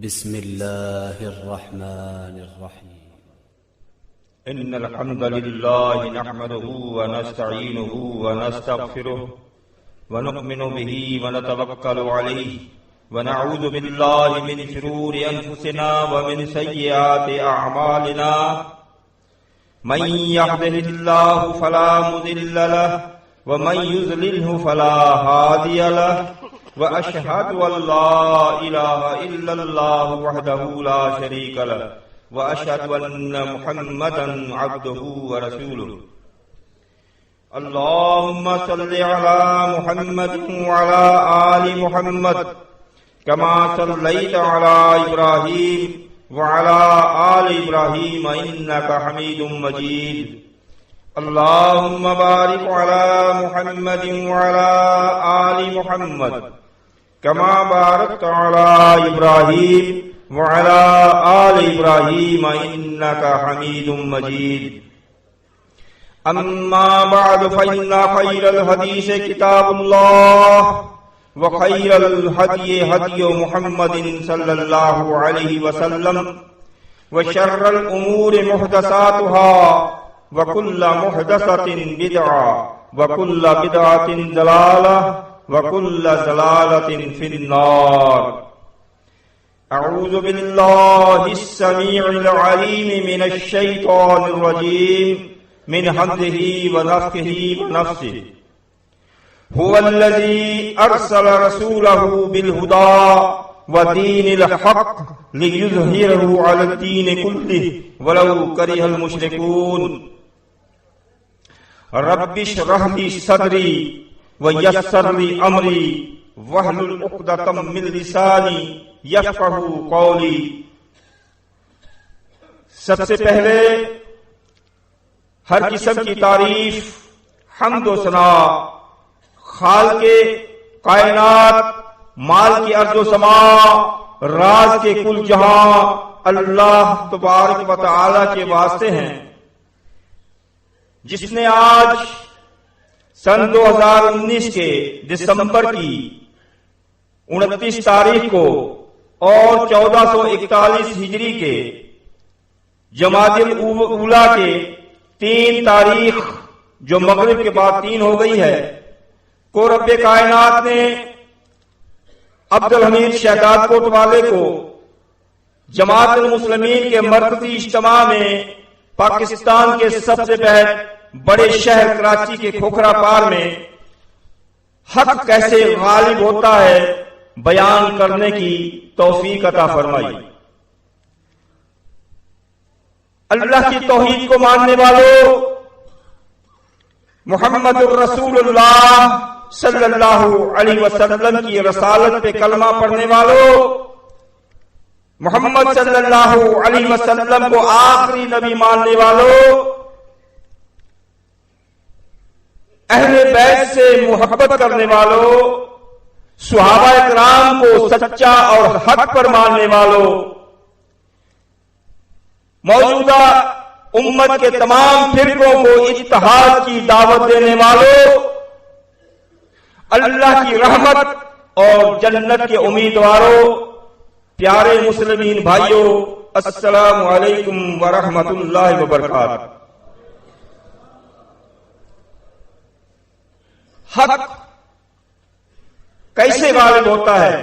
بسم الله الرحمن الرحيم إن الحمد لله نحمده ونستعينه ونستغفره ونؤمن به ونتوكل عليه ونعوذ بالله من شرور أنفسنا ومن سيئات أعمالنا من يهده الله فلا مضل له ومن يضلله فلا هادي له وأشهد أن لا إله إلا الله وحده لا شريك له وأشهد أن محمدا عبده ورسوله اللهم صل على محمد وعلى آل محمد كما صليت على إبراهيم وعلى آل إبراهيم إنك حميد مجيد اللهم بارك على محمد وعلى آل محمد كما باركت على إبراهيم وعلى آل إبراهيم إنك حميد مجيد أما بعد فإن خير الحديث كتاب الله وخير الهدي هدي محمد صلى الله عليه وسلم وشر الأمور محدثاتها وكل محدثة بدعة وكل بدعة ضلالة وكل ضلالة في النار أعوذ بالله السميع العليم من الشيطان الرجيم من همزه ونفخه ونفثه هو الذي أرسل رسوله بالهدى ودين الحق ليظهره على الدين كله ولو كره المشركون رب اشرح لي صدري ويسر لي أمري واحلل عقدة من لساني یفقہوا قولی. سب سے پہلے ہر قسم کی تعریف حمد و ثنا خالق کائنات مال کی ارض و سما راز کے کل جہاں اللہ تبارک و تعالی کے واسطے ہیں، جس نے آج سن 2019 کے دسمبر کی 29 تاریخ کو اور 1441 ہجری کے جمادی الاولیٰ کے 3 تاریخ جو مغرب کے بعد 3 ہو گئی ہے کو رب کائنات نے عبدالحمید شہداد کوٹ والے کو جماعت المسلمین کے مرکزی اجتماع میں پاکستان کے سب سے بڑے شہر کراچی کے کھوکھرا پار میں حق کیسے غالب ہوتا ہے بیان کرنے کی توفیق عطا فرمائی. اللہ کی توحید کو ماننے والوں، محمد الرسول اللہ صلی اللہ علیہ وسلم کی رسالت پہ کلمہ پڑھنے والوں، محمد صلی اللہ علیہ وسلم کو آخری نبی ماننے والوں، اہل بیت سے محبت کرنے والوں، صحابہ اکرام کو سچا اور حق پر ماننے والوں، موجودہ امت کے تمام فرقوں کو اتحاد کی دعوت دینے والوں، اللہ کی رحمت اور جنت کے امیدواروں، پیارے مسلمین بھائیوں، السلام علیکم ورحمۃ اللہ وبرکاتہ. حق کیسے غالب ہوتا ہے؟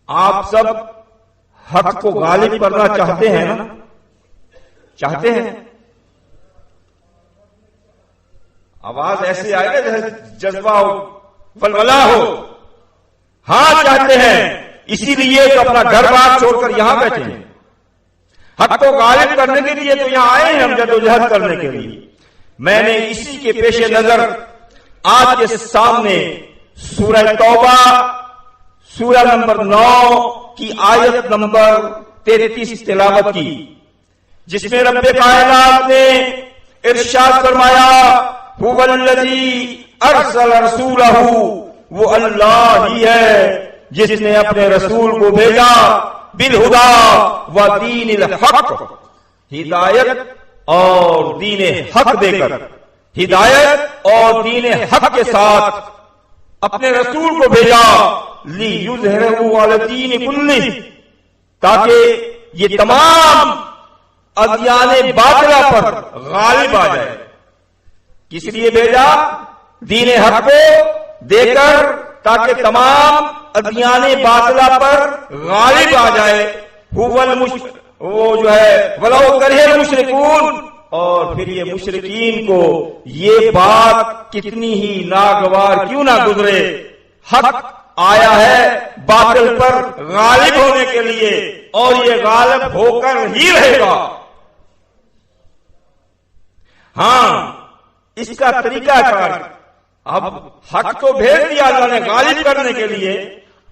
آپ سب حق کو غالب کرنا چاہتے ہیں نا؟ چاہتے ہیں؟ آواز ایسے آئے گا جیسے جذبہ ہو، ولولہ ہو. ہاں چاہتے ہیں، اسی لیے تو اپنا گھر بار چھوڑ کر یہاں بیٹھے ہیں. حق کو غالب کرنے کے لیے تو یہاں آئے ہیں ہم جدوجہد کرنے کے لیے. میں نے اسی کے پیش نظر آج کے سامنے سورہ توبہ سورہ نمبر 9 کی آیت نمبر 33 تلاوت کی، جس میں رب کائنات نے ارشاد فرمایا هو الذی ارسل رسولہ، وہ اللہ ہی ہے جس نے اپنے رسول کو بھیجا بالہدی و دین الحق، ہدایت اور دین حق دے کر، ہدایت اور دین حق کے ساتھ اپنے رسول کو بھیجا لِیُظْهِرَهُ عَلَى الدِّینِ كُلِّهِ، تاکہ یہ تمام ادیان باطلہ پر غالب آ جائے۔ کس لیے بھیجا؟ دین حق کو دے کر، تاکہ تمام ادیان باطلہ پر غالب آ جائے۔ وہ جو ہے وَلَوْ كَرِهَ الْمُشْرِكُونَ، اور پھر یہ مشرکین کو یہ بات کتنی ہی ناگوار کیوں نہ گزرے، حق آیا ہے باطل پر غالب ہونے کے لیے، اور یہ غالب ہو کر ہی رہے گا۔ ہاں، اس کا طریقہ کار، اب حق تو بھیج دیا اللہ نے غالب کرنے کے لیے،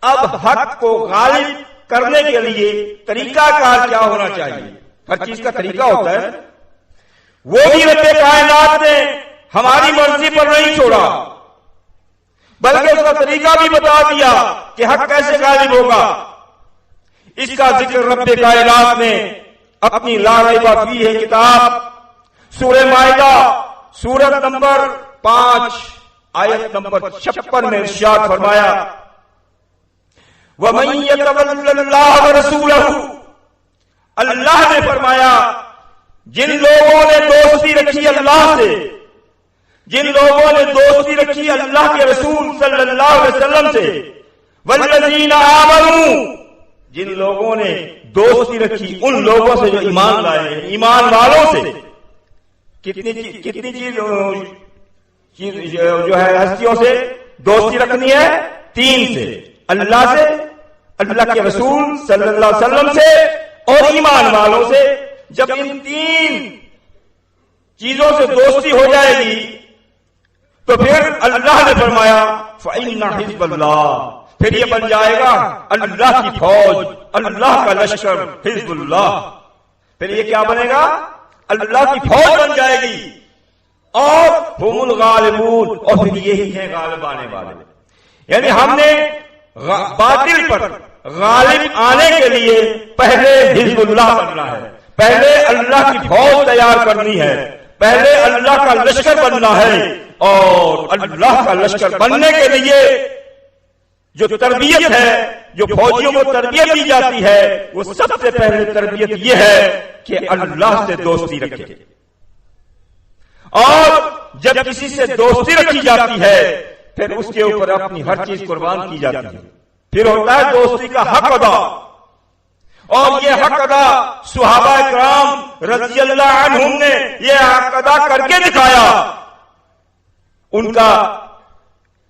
اب حق کو غالب کرنے کے لیے طریقہ کار کیا ہونا چاہیے؟ ہر چیز کا طریقہ ہوتا ہے۔ وہ بھی رب کائنات نے ہماری مرضی پر نہیں چھوڑا، بلکہ اس کا طریقہ بھی بتا دیا کہ حق کیسے غالب ہوگا۔ اس کا ذکر رب کائنات نے اپنی لا ریب فیہ کتاب سورہ مائدہ سورت نمبر 5 آیت نمبر 56 میں ارشاد فرمایا، وَمَن يَتَوَلَّ اللَّهَ وَرَسُولَهُ، اللہ نے فرمایا جن لوگوں نے دوستی رکھی اللہ سے، جن لوگوں نے دوستی رکھی اللہ کے رسول صلی اللہ علیہ وسلم سے، وَالَّذِينَ آمَنُوا، جن لوگوں نے دوستی رکھی ان لوگوں سے جو ایمان لائے، ایمان والوں سے۔ کتنی چیز جو ہے ہستیوں سے دوستی رکھنی ہے؟ 3 سے، اللہ سے، اللہ کے رسول صلی اللہ علیہ وسلم سے، اور ایمان والوں سے۔ جب ان 3 چیزوں سے دوستی ہو جائے گی تو پھر اللہ نے فرمایا فَإِنَّ حِزْبَ اللَّهِ، پھر یہ بن جائے گا اللہ کی فوج، اللہ کا لشکر، حزب اللہ۔ پھر یہ کیا بنے گا؟ اللہ کی فوج بن جائے گی، اور ہم الغالبون، اور پھر یہی ہے غالب آنے والے۔ یعنی ہم نے باطل پر غالب آنے کے لیے پہلے حزب اللہ بننا ہے، پہلے اللہ کی فوج تیار کرنی ہے، پہلے اللہ کا لشکر بننا ہے، اور اللہ کا لشکر بننے کے لیے جو تربیت ہے، جو فوجیوں کو تربیت دی جاتی ہے، وہ سب سے پہلے تربیت یہ ہے کہ اللہ سے دوستی رکھے۔ اور جب کسی سے دوستی رکھی جاتی ہے پھر اس کے اوپر اپنی ہر چیز قربان کی جاتی ہے، پھر ہوتا ہے دوستی کا حق ادا۔ اور یہ حق ادا صحابہ کرام رضی اللہ عنہم نے یہ حق ادا کر کے دکھایا۔ ان کا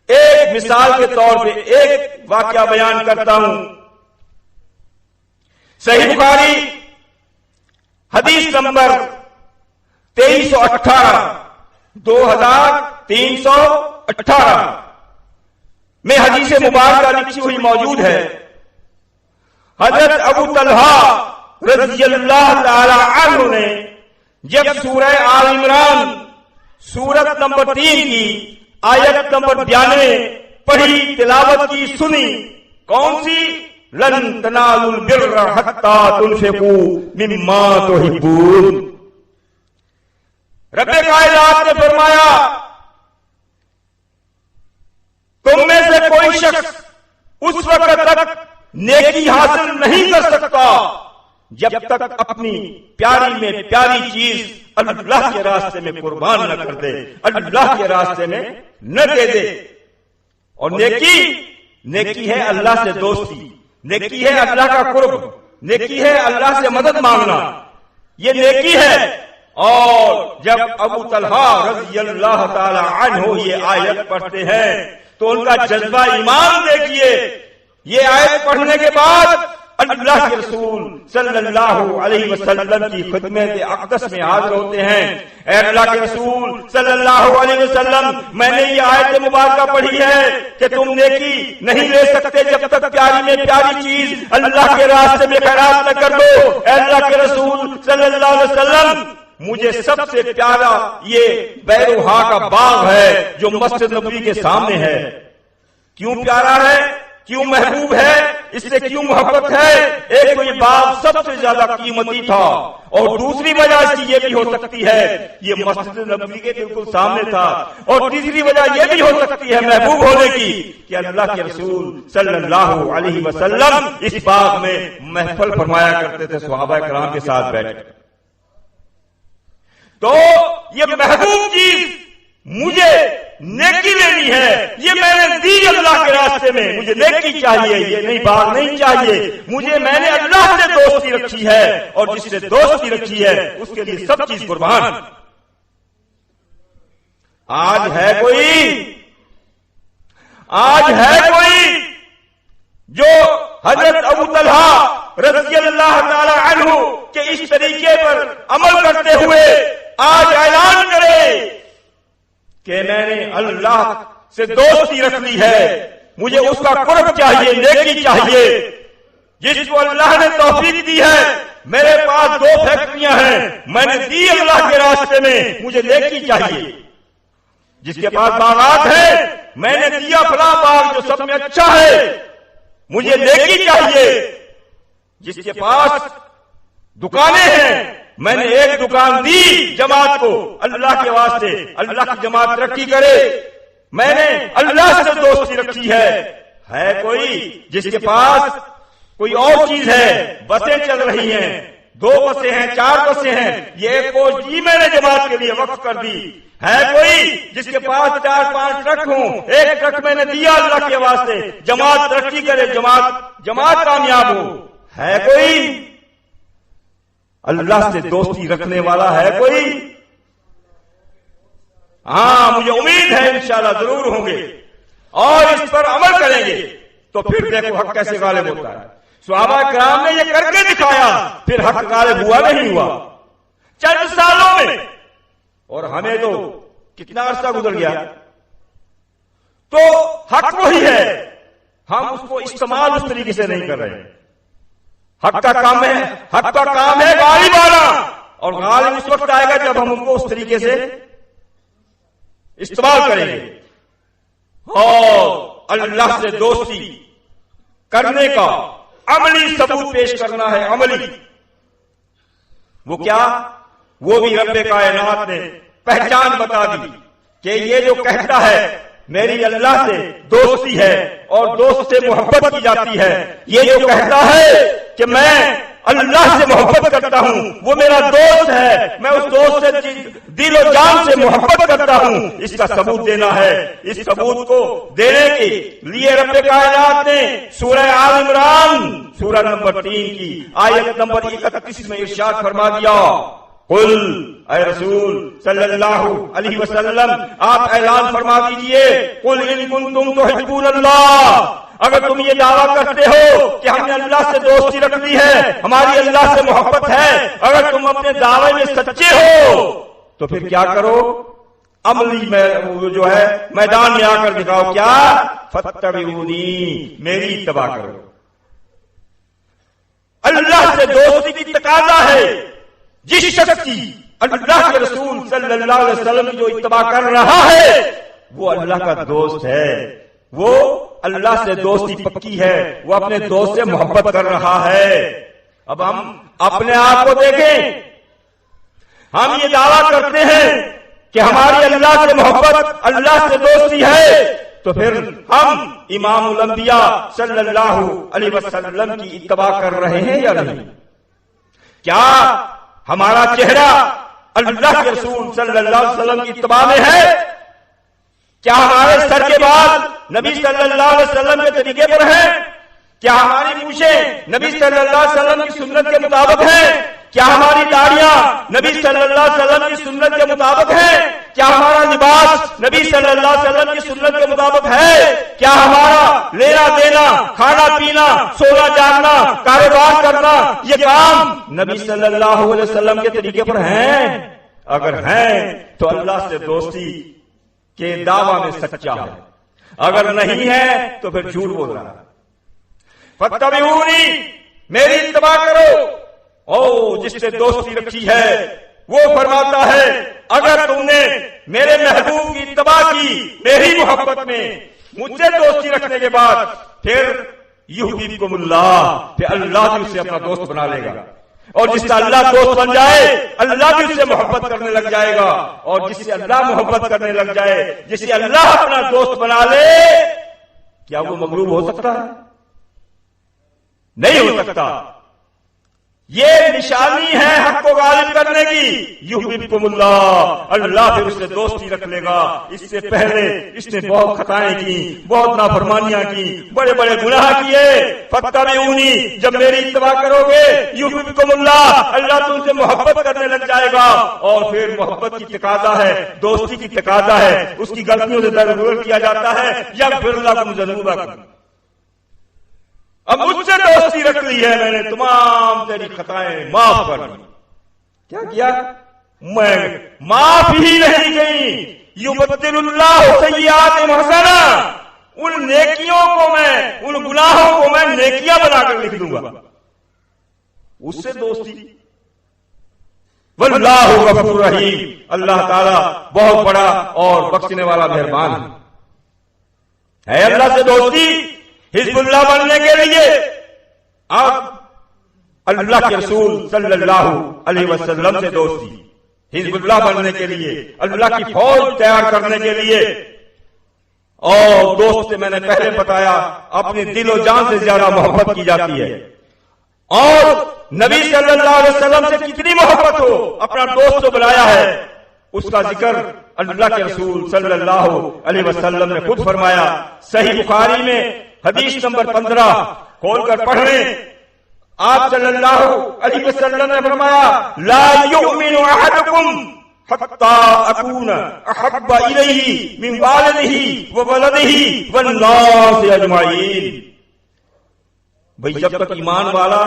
ایک مثال کے طور پہ ایک واقعہ بیان کرتا ہوں۔ صحیح بخاری حدیث نمبر 2318 2318 میں حدیث مبارکہ لکھی ہوئی موجود ہے۔ حضرت ابو طلحہ رضی اللہ تعالی عنہ نے جب سورہ آل عمران سورت نمبر 3 کی آیت نمبر 92 پڑھی، تلاوت کی، سنی، کون سی؟ لن تنالوا البر حتى تنفقوا مما تحبون۔ رب کائنات نے فرمایا تم میں سے کوئی شخص اس وقت تک نیکی حاصل نہیں کر سکتا جب تک اپنی پیاری میں پیاری چیز اللہ کے راستے میں قربان نہ کر دے، اللہ کے راستے میں نہ دے دے۔ اور نیکی ہے اللہ سے دوستی، نیکی ہے اللہ کا قرب، نیکی ہے اللہ سے مدد مانگنا، یہ نیکی ہے۔ اور جب ابو طلحہ رضی اللہ تعالی عنہ یہ آیت پڑھتے ہیں تو ان کا جذبہ ایمان دیکھیے۔ یہ آیت پڑھنے کے بعد اللہ کے رسول صلی اللہ علیہ وسلم کی خدمت اقدس میں حاضر ہوتے ہیں۔ اے اللہ کے رسول صلی اللہ علیہ وسلم، میں نے یہ آیت مبارکہ پڑھی ہے کہ تم نیکی نہیں لے سکتے جب تک پیاری میں پیاری چیز اللہ کے راستے میں خیرات نہ کر دو۔ اے اللہ کے رسول صلی اللہ علیہ وسلم، مجھے سب سے پیارا یہ بیروہا کا باغ ہے جو مسجد نبوی کے سامنے ہے۔ کیوں پیارا ہے؟ کیوں محبوب ہے, اس سے کیوں محبت ہے؟ ایک تو یہ باب سب سے زیادہ قیمتی تھا, اور دوسری وجہ اس کی یہ بھی ہو سکتی ہے یہ مسجد نبوی کے بالکل سامنے تھا, اور تیسری وجہ یہ بھی ہو سکتی ہے محبوب ہونے کی کہ اللہ کے رسول صلی اللہ علیہ وسلم اس باغ میں محفل فرمایا کرتے تھے صحابہ کرام کے ساتھ بیٹھ کر. تو یہ محبوب چیز مجھے نیکی لینی ہے, یہ میں نے دی اللہ کے راستے میں, مجھے نیکی چاہیے, یہ نہیں باغ نہیں چاہیے مجھے. میں نے اللہ سے دوستی رکھی ہے, اور جس سے دوستی رکھی ہے اس کے لیے سب چیز قربان. آج ہے کوئی جو حضرت ابو طلحہ رضی اللہ تعالی عنہ کے اس طریقے پر عمل کرتے ہوئے آج اعلان کرے کہ میں نے اللہ سے دوستی رکھ لی ہے, مجھے اس کا قرب چاہیے, نیکی چاہیے. جس کو اللہ نے توفیق دی ہے, میرے پاس 2 فیکٹریاں ہیں, میں نے دی اللہ کے راستے میں, مجھے نیکی چاہیے. جس کے پاس باغات ہیں, میں نے دیا فلاں باغ جو سب میں اچھا ہے, مجھے نیکی چاہیے. جس کے پاس دکانیں ہیں, میں نے ایک دکان دی جماعت کو اللہ کے واسطے, اللہ کی جماعت ترقی کرے, میں نے اللہ سے دوستی رکھی ہے. ہے کوئی جس کے پاس کوئی اور چیز ہے, بسیں چل رہی ہیں, 2 بسیں ہیں, 4 بسیں ہیں, یہ ایک کوچ دی میں نے جماعت کے لیے وقف کر دی. ہے کوئی جس کے پاس 4-5 ٹرک ہوں, ایک ٹرک میں نے دیا اللہ کے واسطے, جماعت ترقی کرے, جماعت کامیاب ہو. ہے کوئی اللہ سے دوستی رکھنے والا؟ ہے کوئی؟ ہاں, مجھے امید ہے انشاءاللہ ضرور ہوں گے, اور اس پر عمل کریں گے تو پھر دیکھو حق کیسے غالب ہوتا ہے. صحابہ کرام نے یہ کر کے دکھایا, پھر حق غالب ہوا نہیں ہوا چند سالوں میں. اور ہمیں تو کتنا عرصہ گزر گیا, تو حق وہی ہے, ہم اس کو استعمال اس طریقے سے نہیں کر رہے. حق کا کام ہے غالب آنا, اور غالب اس وقت آئے گا جب ہم ان کو اس طریقے سے استعمال کریں گے. اور اللہ سے دوستی کرنے کا عملی ثبوت پیش کرنا ہے. عملی وہ کیا؟ وہ بھی رب کائنات نے پہچان بتا دی کہ یہ جو کہتا ہے میری اللہ سے دوستی ہے اور دوست سے محبت کی جاتی ہے, یہ جو کہتا ہے کہ میں اللہ سے محبت کرتا ہوں, وہ میرا دوست ہے, میں اس دوست سے دل و جان سے محبت کرتا ہوں, اس کا ثبوت دینا ہے. اس ثبوت کو دینے کے لیے رب کائنات نے سورہ آل عمران سورہ نمبر 3 کی آیت نمبر 31 میں ارشاد فرما دیا, قل اے رسول صلی اللہ علیہ وسلم آپ اعلان فرما دیجئے, قل ان کنتم تحبون اللہ, اگر تم یہ دعویٰ کرتے ہو کہ ہم نے اللہ سے دوستی رکھ لی ہے, ہماری اللہ سے محبت ہے, اگر تم اپنے دعوے میں سچے ہو تو پھر کیا کرو؟ عملی میں جو ہے میدان میں آ کر دکھاؤ. کیا؟ فاتبعونی, میری اتباع کرو. اللہ سے دوستی کی تقاضا ہے. جس شخص کی اللہ کے رسول صلی اللہ علیہ وسلم کی جو اتباع کر رہا ہے وہ اللہ کا دوست ہے, وہ اللہ سے دوستی پکی ہے, وہ اپنے دوست سے محبت کر رہا ہے. اب ہم اپنے آپ کو دیکھیں, ہم یہ دعویٰ کرتے ہیں کہ ہماری اللہ سے محبت, اللہ سے دوستی ہے, تو پھر ہم امام الانبیاء صلی اللہ علیہ وسلم کی اتباع کر رہے ہیں یا نہیں؟ کیا ہمارا چہرہ اللہ کے رسول صلی اللہ علیہ وسلم کی اتباع میں ہے؟ کیا ہمارے سر کے بال نبی صلی اللہ علیہ وسلم کے طریقے پر ہیں؟ کیا ہماری مونچھیں نبی صلی اللہ علیہ وسلم کی سنت کے مطابق ہیں؟ کیا ہماری داڑیاں نبی صلی اللہ علیہ وسلم کی سنت کے مطابق ہے؟ کیا ہمارا لباس نبی صلی اللہ علیہ وسلم کی سنت کے مطابق ہے؟ کیا ہمارا لینا دینا, کھانا پینا, سونا جاگنا, کاروبار کرنا, یہ کام نبی صلی اللہ علیہ وسلم کے طریقے پر ہیں؟ اگر ہیں تو اللہ سے دوستی کے دعویٰ میں سچا ہے, اگر نہیں ہے تو پھر جھوٹ بول رہا ہے. فاتبعونی, میری اتباع کرو. او جس سے دوستی رکھی ہے وہ فرماتا ہے اگر تم نے میرے محبوب کی اتباع کی میری محبت میں, مجھ سے دوستی رکھنے کے بعد پھر یحببکم اللہ، پھر اللہ بھی اسے اپنا دوست بنا لے گا، اور جس سے اللہ دوست بن جائے اللہ بھی اس سے محبت کرنے لگ جائے گا، اور جس سے اللہ محبت کرنے لگ جائے، جس سے اللہ اپنا دوست بنا لے، کیا وہ مغلوب ہو سکتا ہے؟ نہیں ہو سکتا۔ یہ نشانی ہے حق کو غالب کرنے کی، یحببکم اللہ، اللہ پھر اس سے دوستی رکھ لے گا۔ اس سے پہلے اس نے بہت خطائیں کی، بہت نافرمانیاں کی، بڑے بڑے گناہ کیے، فاتبعونی، جب میری اتباع کرو گے یحببکم اللہ، اللہ تم سے محبت کرنے لگ جائے گا، اور پھر محبت کی تقاضا ہے، دوستی کی تقاضا ہے، اس کی غلطیوں سے درگزر کیا جاتا ہے، یغفر لکم ذنوبکم، اب مجھ سے دوستی رکھ لی ہے میں نے، تمام تیری خطائیں معاف کر دی۔ کیا کیا؟ میں معاف ہی نہیں گئی، یبدل اللہ سیئات حسنہ، ان نیکیوں کو میں، ان گناہوں کو میں نیکیاں بنا کر لکھ دوں گا، اس سے دوستی۔ واللہ غفور رحیم، اللہ تعالیٰ بہت بڑا اور بخشنے والا مہربان ہے۔ اللہ سے دوستی حزب اللہ بننے کے لیے آپ اللہ کے رسول صلی اللہ علیہ وسلم سے دوستی، حزب اللہ بننے کے لیے، اللہ کی فوج تیار کرنے کے لیے، اور دوست سے میں نے پہلے بتایا اپنے دل و جان سے زیادہ محبت کی جاتی ہے، اور نبی صلی اللہ علیہ وسلم سے کتنی محبت ہو، اپنا دوست بنایا ہے، اس کا ذکر اللہ کے رسول صلی اللہ علیہ وسلم نے خود فرمایا۔ صحیح بخاری میں حدیث نمبر 15 کھول کر پڑھ لیں، آپ صلی اللہ علیہ وسلم نے فرمایا لا یؤمن احدکم حتی اکون احب الیہ من والدہ وولدہ والناس اجمعین۔ بھئی جب تک ایمان والا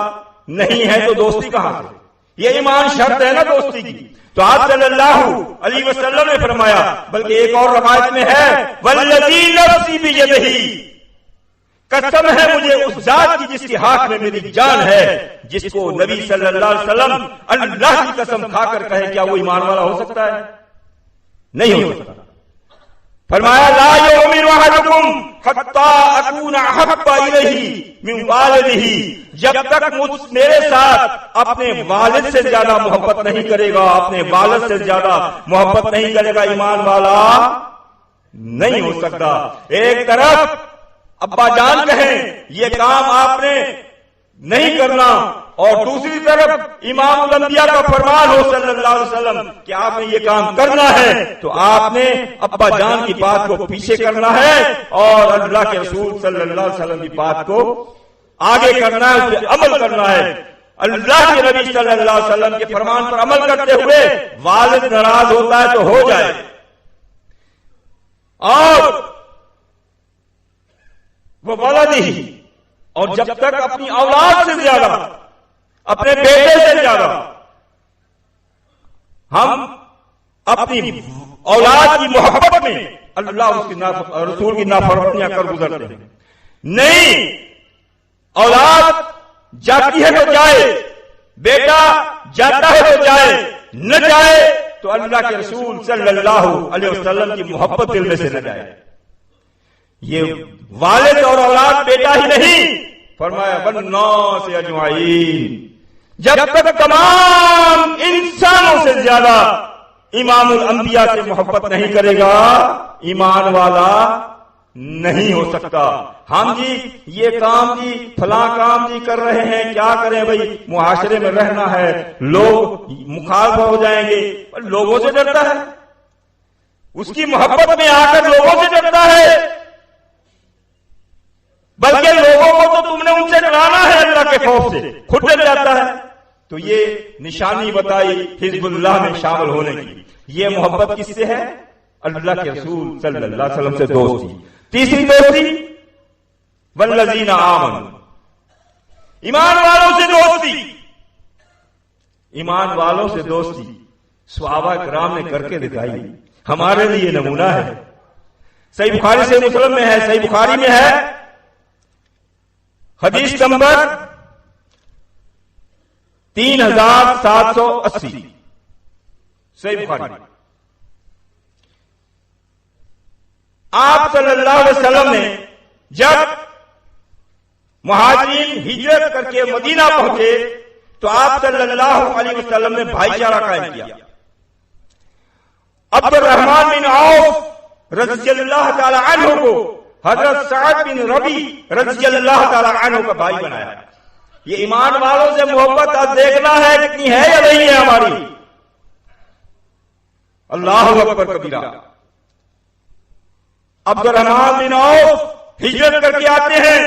نہیں ہے تو دوستی کہاں سے؟ یہ ایمان شرط ہے نا دوستی کی۔ تو آپ صلی اللہ علیہ وسلم نے فرمایا، بلکہ ایک اور روایت میں ہے والذی نفسی بیدہ، قسم ہے مجھے اس ذات کی جس کے ہاتھ میں میری جان ہے، جس کو نبی صلی اللہ علیہ وسلم اللہ کی قسم کھا کر کہے کیا وہ ایمان والا ہو سکتا ہے؟ نہیں ہو سکتا۔ فرمایا لا یؤمن احدکم حتی اکون احب الیہ من والدہ، جب تک میرے ساتھ اپنے والد سے زیادہ محبت نہیں کرے گا، اپنے والد سے زیادہ محبت نہیں کرے گا، ایمان والا نہیں ہو سکتا۔ ایک طرف ابا جان کہیں یہ کام آپ نے نہیں کرنا، اور دوسری طرف امام الانبیاء کا فرمان ہو صلی اللہ علیہ وسلم کہ آپ نے یہ کام کرنا ہے، تو آپ نے ابا جان کی بات کو پیچھے کرنا ہے، اور اللہ کے رسول صلی اللہ علیہ وسلم کی بات کو آگے کرنا ہے، اس پہ عمل کرنا ہے۔ اللہ کے نبی صلی اللہ علیہ وسلم کے فرمان پر عمل کرتے ہوئے والد ناراض ہوتا ہے تو ہو جائے، اور وہ ولد ہی، اور جب تک اپنی اولاد سے زیادہ، اپنے بیٹے سے زیادہ ہم اپنی اولاد کی محبت میں اللہ اس کی رسول کی نافرمانیاں کر گزرتے ہیں۔ نہیں، اولاد جاتی ہے تو جائے، بیٹا جاتا ہے تو جائے، نہ جائے تو اللہ کے رسول صلی اللہ علیہ وسلم کی محبت دل میں سے نہ جائے۔ یہ والد اور اولاد بیٹا ہی نہیں، فرمایا والناس اجمعین، جب تک تمام انسانوں سے زیادہ امام الانبیاء سے محبت نہیں کرے گا ایمان والا نہیں ہو سکتا۔ ہم جی یہ کام جی فلاں کام جی کر رہے ہیں، کیا کریں بھائی، معاشرے میں رہنا ہے، لوگ مخالف ہو جائیں گے، لوگوں سے ڈرتا ہے، اس کی محبت میں آ کر لوگوں سے ڈرتا ہے، بلکہ لوگوں کو تو تم نے ان سے ڈرانا ہے اللہ کے خوف سے، خود ڈر جاتا ہے۔ تو یہ نشانی بتائی حزب اللہ میں شامل ہونے کی۔ یہ محبت کس سے ہے؟ اللہ کے رسول صلی اللہ علیہ وسلم سے دوستی۔ تیسری دوستی والذین آمنوا، ایمان والوں سے دوستی۔ ایمان والوں سے دوستی صحابہ کرام نے کر کے دکھائی، ہمارے لیے نمونہ ہے۔ صحیح بخاری سے مسلم میں ہے، صحیح بخاری میں ہے حدیث نمبر 3780، صحیح بخاری۔ آپ صلی اللہ علیہ وسلم نے جب مہاجرین ہجرت کر کے مدینہ پہنچے تو آپ صلی اللہ علیہ وسلم نے بھائی چارہ قائم کیا. عبد الرحمن بن عوف رضی اللہ تعالی عنہ کو حضرت سعد بن ربی رضی اللہ تعالی عنہ کا بھائی بنایا. یہ ایمان والوں سے محبت آج دیکھنا ہے کتنی ہے یا نہیں ہے ہماری. اللہ اکبر کبیرہ. عبد الرحمن بن عوف ہجرت کر کے آتے ہیں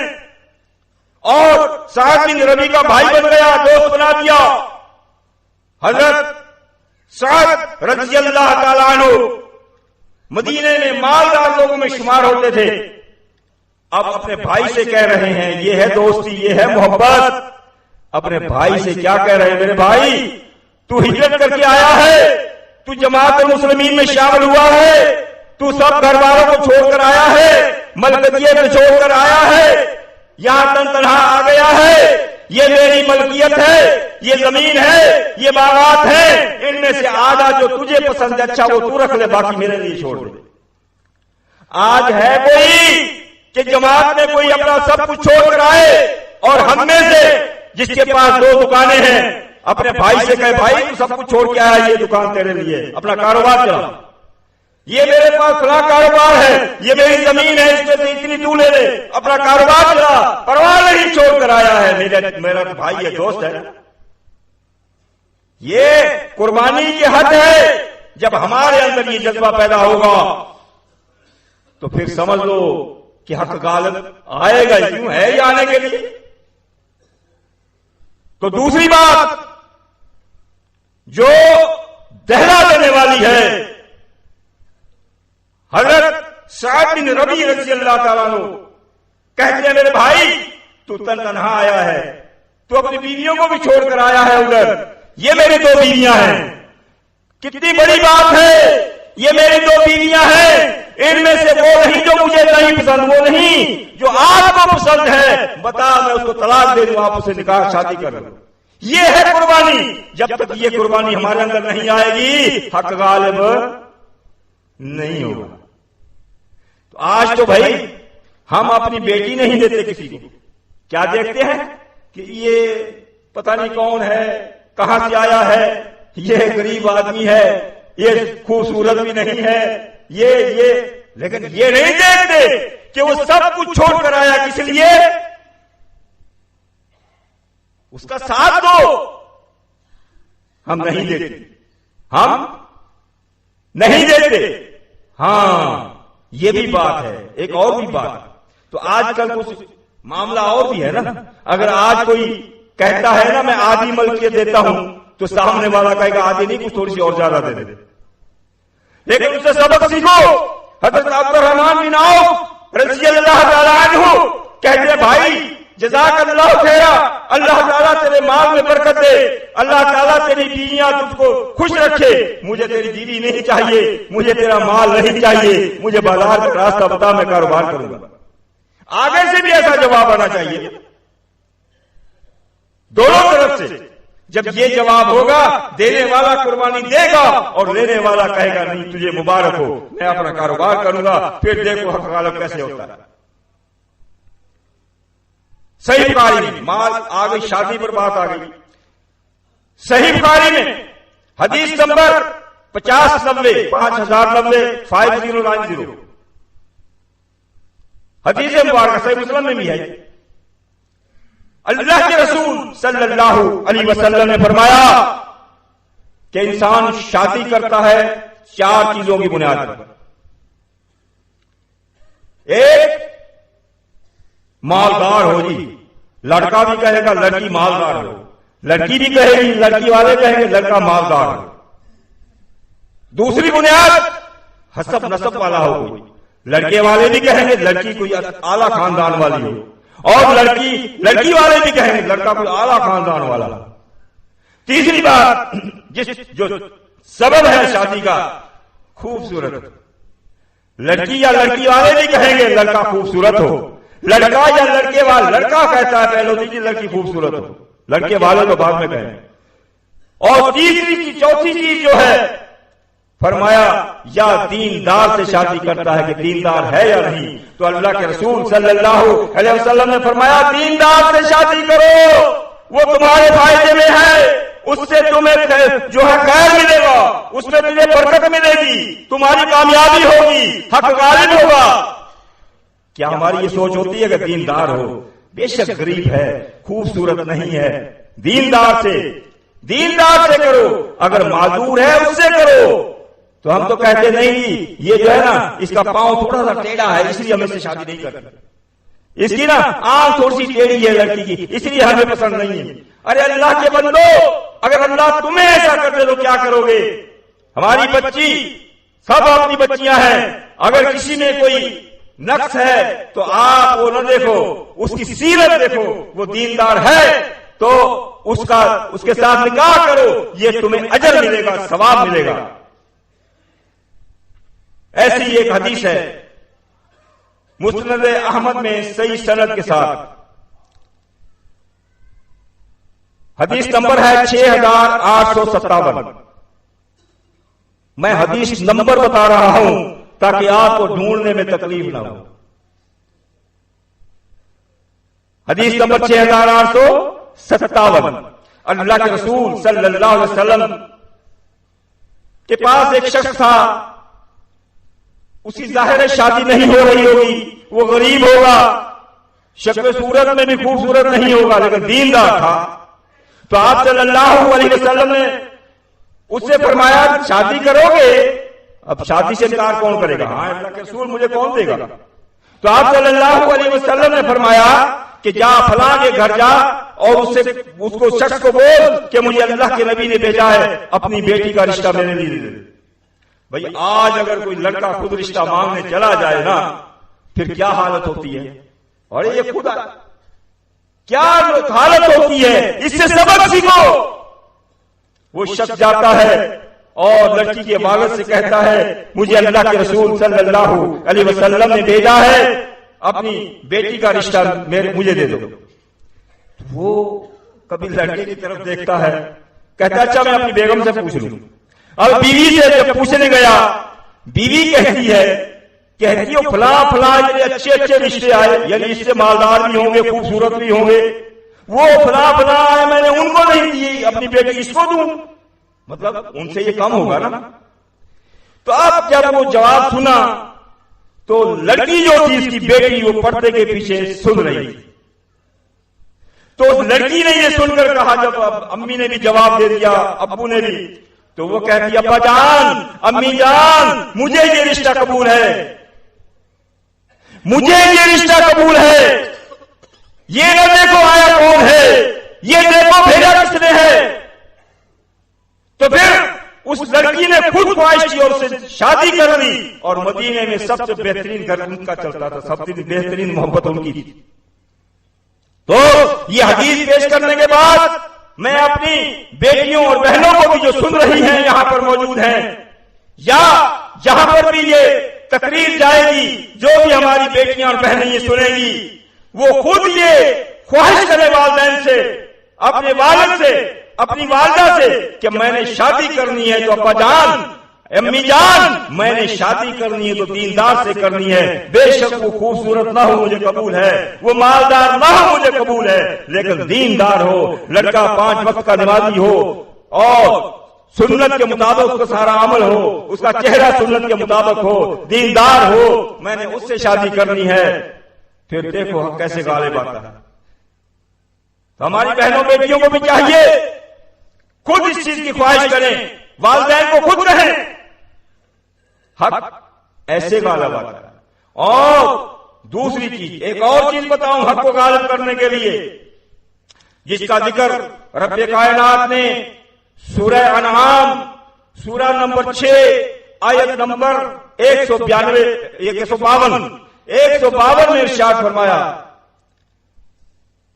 اور سعد بن ربی کا بھائی بن گیا, دوست بنا دیا. حضرت سعد رضی اللہ تعالی عنہ مدینے میں مالدار لوگوں میں شمار ہوتے تھے. اب اپنے بھائی سے کہہ رہے ہیں, یہ ہے دوستی, یہ ہے محبت. اپنے بھائی سے کیا کہہ رہے ہیں, میرے بھائی تو ہجرت کر کے آیا ہے, تو جماعت المسلمین میں شامل ہوا ہے, تو سب گھر والوں کو چھوڑ کر آیا ہے, ملکیت میں چھوڑ کر آیا ہے, یہاں تن تنہا آ گیا ہے. یہ میری ملکیت ہے, یہ زمین ہے, یہ باغات ہیں, ان میں سے آدھا جو تجھے پسند ہے اچھا وہ تو رکھ لے, باقی میرے لیے چھوڑ دے. آج ہے کوئی کہ جماعت میں کوئی اپنا سب کچھ چھوڑ کر آئے اور ہم میں سے جس کے پاس 2 دکانیں ہیں اپنے بھائی سے کہے بھائی تو سب کچھ چھوڑ کے آیا, یہ دکان تیرے لیے, اپنا کاروبار چلا, یہ میرے پاس فلاں کاروبار ہے, یہ میری زمین ہے, اس میں سے اتنی تو لے لے, اپنا کاروبار چلا, پرواہ نہیں, چھوڑ کر آیا ہے, میرا بھائی ہے, دوست ہے. یہ قربانی کی حد ہے. جب ہمارے اندر یہ جذبہ پیدا ہوگا تو پھر سمجھ لو کہ حق غالب آئے گا. کیوں ہے یہ آنے کے لیے. تو دوسری بات جو دہلا دینے والی ہے, حضرت سعد بن ربی رضی اللہ تعالیٰ عنہ کہتے ہیں میرے بھائی تو تنہا آیا ہے, تو اپنی بیویوں کو بھی چھوڑ کر آیا ہے ادھر, یہ میری 2 بیویاں ہیں. کتنی بڑی بات ہے, یہ میری 2 بیویاں ہیں, ان میں سے وہ نہیں جو مجھے نہیں پسند, وہ نہیں جو آپ کو پسند ہے, بتا میں اس کو طلاق دے دوں, آپ اسے نکاح شادی کر لوں. یہ ہے قربانی. جب تک یہ قربانی ہمارے اندر نہیں آئے گی حق غالب نہیں ہوگا. تو آج تو بھائی ہم اپنی بیٹی نہیں دیتے کسی کو, کیا دیکھتے ہیں کہ یہ پتہ نہیں کون ہے, کہاں سے آیا ہے, یہ غریب آدمی ہے, یہ خوبصورت بھی نہیں ہے, یہ لیکن یہ نہیں دیکھتے کہ وہ سب کچھ چھوڑ کر آیا کس لیے. اس کا ساتھ دو. ہم نہیں دیتے, ہم نہیں دیتے. ہاں یہ بھی بات ہے. ایک اور بھی بات, تو آج کل کچھ معاملہ اور بھی ہے نا. اگر آج کوئی کہتا ہے نا میں آدھی ملکیت دیتا ہوں تو سامنے والا کہے گا آدھی نہیں, کچھ تھوڑی سی اور زیادہ دے دے. لیکن اس سے سبق سیکھو. حضرت عبد الرحمن بن عوف رضی اللہ تعالی عنہ کہتے بھائی جزاک اللہ خیرا, اللہ تعالیٰ تیرے مال میں برکت دے, اللہ تعالیٰ تیری بیویاں تجھ کو خوش رکھے, مجھے تیری بیوی نہیں چاہیے, مجھے تیرا مال نہیں چاہیے, مجھے بازار کا راستہ بتا, میں کاروبار کروں گا. آگے سے بھی ایسا جواب آنا چاہیے دونوں طرف سے. جب یہ جواب ہوگا دینے والا قربانی دے گا اور لینے والا کہے گا نہیں تجھے مبارک ہو, میں اپنا کاروبار کروں گا, پھر دیکھو حق غالب کیسے ہوتا ہے. صحیح بخاری میں مال آ گئی, شادی پر بات آ گئی. صحیح بخاری میں حدیث نمبر 5090 5090 حدیث مبارکہ صحیح مسلم میں بھی ہے. اللہ کے رسول صلی اللہ علیہ وسلم نے فرمایا کہ انسان شادی کرتا ہے 4 چیزوں کی بنیاد پر. ایک مالدار ہو جی, لڑکا بھی کہے گا لڑکی مالدار ہو, لڑکی بھی کہے گی, لڑکی والے کہیں گے لڑکا مالدار ہو. دوسری بنیاد حسب نسب والا ہو, کوئی لڑکے والے بھی کہیں گے لڑکی کوئی اعلیٰ خاندان والی ہو, اور لڑکی والے بھی کہیں گے لڑکا کوئی اعلیٰ خاندان والا. تیسری بات جو سبب ہے شادی کا خوبصورت, لڑکی یا لڑکی والے بھی کہیں گے لڑکا خوبصورت ہو, لڑکا یا لڑکے والا, لڑکا کہتا ہے پہلو دیجیے لڑکی خوبصورت ہو, لڑکے والے تو بعد میں کہیں. اور تیسری چیز چوتھی چیز جو ہے فرمایا یا دیندار سے شادی کرتا ہے کہ دیندار ہے یا نہیں؟ تو اللہ کے رسول صلی اللہ علیہ وسلم نے فرمایا دیندار سے شادی کرو، وہ تمہارے فائدے میں ہے، اس سے تمہیں جو ہے خیر ملے گا، اس میں تمہیں برکت ملے گی، تمہاری کامیابی ہوگی، حق غالب ہوگا۔ کیا ہماری یہ سوچ ہوتی ہے کہ دیندار ہو؟ بے شک غریب ہے، خوبصورت نہیں ہے، دیندار سے کرو، اگر معذور ہے اس سے کرو۔ تو ہم تو کہتے نہیں یہ جو ہے نا اس کا پاؤں تھوڑا سا ٹیڑھا ہے اس لیے ہم اس سے شادی نہیں کرتے، اس کی نا آنکھ تھوڑی سی ٹیڑھی ہے لڑکی کی اس لیے ہمیں پسند نہیں ہے۔ ارے اللہ کے بندو، اگر اللہ تمہیں ایسا کر دے تو کیا کرو گے؟ ہماری بچی، سب اپنی بچیاں ہیں، اگر کسی میں کوئی نقص ہے تو آپ وہ نہ دیکھو، اس کی سیرت دیکھو، وہ دیندار ہے تو اس کے ساتھ نکاح کرو، یہ تمہیں اجر ملے گا، ثواب ملے گا۔ ایسی ایک حدیث ہے مسند احمد میں صحیح سند کے ساتھ، حدیث نمبر ہے 6857۔ میں حدیث نمبر بتا رہا ہوں تاکہ آپ کو ڈھونڈنے میں تکلیف نہ ہو۔ حدیث نمبر 6857، اللہ کے رسول صلی اللہ علیہ وسلم کے پاس ایک شخص تھا، اس کی ظاہر شادی نہیں ہو رہی ہوگی، وہ غریب ہوگا، شکل صورت میں بھی خوبصورت نہیں ہوگا، لیکن دیندار تھا۔ تو آپ صلی اللہ علیہ وسلم نے اس سے فرمایا شادی کرو گے؟ اب شادی سے انکار کون کرے گا؟ ہاں اللہ کے رسول مجھے کون دے گا؟ تو آپ صلی اللہ علیہ وسلم نے فرمایا کہ جا فلاں کے گھر جا اور اس کو شخص کو بول کہ مجھے اللہ کے نبی نے بھیجا ہے اپنی بیٹی کا رشتہ میرے لیے دے دے۔ بھئی آج اگر کوئی لڑکا خود رشتہ مانگنے چلا جائے نا پھر کیا حالت ہوتی ہے؟ اور یہ خدا کیا حالت ہوتی ہے؟ اس سے سبق سیکھو۔ وہ شخص جاتا ہے اور لڑکی کے والد سے کہتا ہے مجھے اللہ کے رسول صلی اللہ علیہ وسلم نے بھیجا ہے اپنی بیٹی کا رشتہ مجھے دے دو۔ وہ کبھی لڑکے کی طرف دیکھتا ہے، کہتا ہے اچھا میں اپنی بیگم سے پوچھ لوں۔ اب بیوی سے جب پوچھنے گیا، بیوی کہتی ہے فلاں اچھے رشتے آئے، یعنی اس سے مالدار بھی ہوں گے، خوبصورت بھی ہوں گے، وہ فلاں آئے، میں نے ان کو نہیں دی، اپنی بیٹی اس کو دوں، مطلب ان سے یہ کم ہوگا نا۔ تو اب جب وہ جواب سنا تو لڑکی جو تھی اس کی بیٹی وہ پردے کے پیچھے سن رہی تھی۔ تو اس لڑکی نے یہ سن کر کہا، جب امی نے بھی جواب دے دیا، ابو نے بھی، تو وہ کہتی ابا جان، امی جان، مجھے یہ رشتہ قبول ہے، مجھے یہ رشتہ قبول ہے، یہ نہ دیکھو آیا کون ہے، یہ دیکھو بھیجا کس نے ہے۔ تو پھر اس لڑکی نے خود خواہش کی اور اسے شادی کر لی، اور مدینے میں سب سے بہترین گھر ان کا چلتا تھا، سب سے بہترین محبت ان کی تھی۔ تو یہ حدیث پیش کرنے کے بعد میں اپنی بیٹیوں اور بہنوں کو بھی جو سن رہی ہیں یہاں پر موجود ہیں، یا جہاں پر بھی یہ تقریر جائے گی، جو بھی ہماری بیٹیاں اور بہنیں یہ سنیں گی، وہ خود یہ خواہش کرے والدین سے، اپنے والد سے، اپنی والدہ سے کہ میں نے شادی کرنی ہے تو ابا جان، امی جان، میں نے شادی کرنی ہے تو دیندار سے کرنی ہے، بے شک وہ خوبصورت نہ ہو مجھے قبول ہے، وہ مالدار نہ ہو مجھے قبول ہے، لیکن دیندار ہو، لڑکا 5 وقت کا نمازی ہو اور سنت کے مطابق اس کا سارا عمل ہو، اس کا چہرہ سنت کے مطابق ہو، دیندار ہو، میں نے اس سے شادی کرنی ہے۔ پھر دیکھو کیسے غالب آتا ہے۔ تو ہماری بہنوں بیٹیوں کو بھی چاہیے خود اس چیز کی خواہش کریں، والدین کو خود کہیں، حق ایسے غالب آتا ہے۔ اور دوسری چیز، ایک اور چیز بتاؤں حق کو غالب کرنے کے لیے، جس کا ذکر رب کائنات نے سورہ انعام سورہ نمبر 6 آیت نمبر 152 میں ارشاد فرمایا،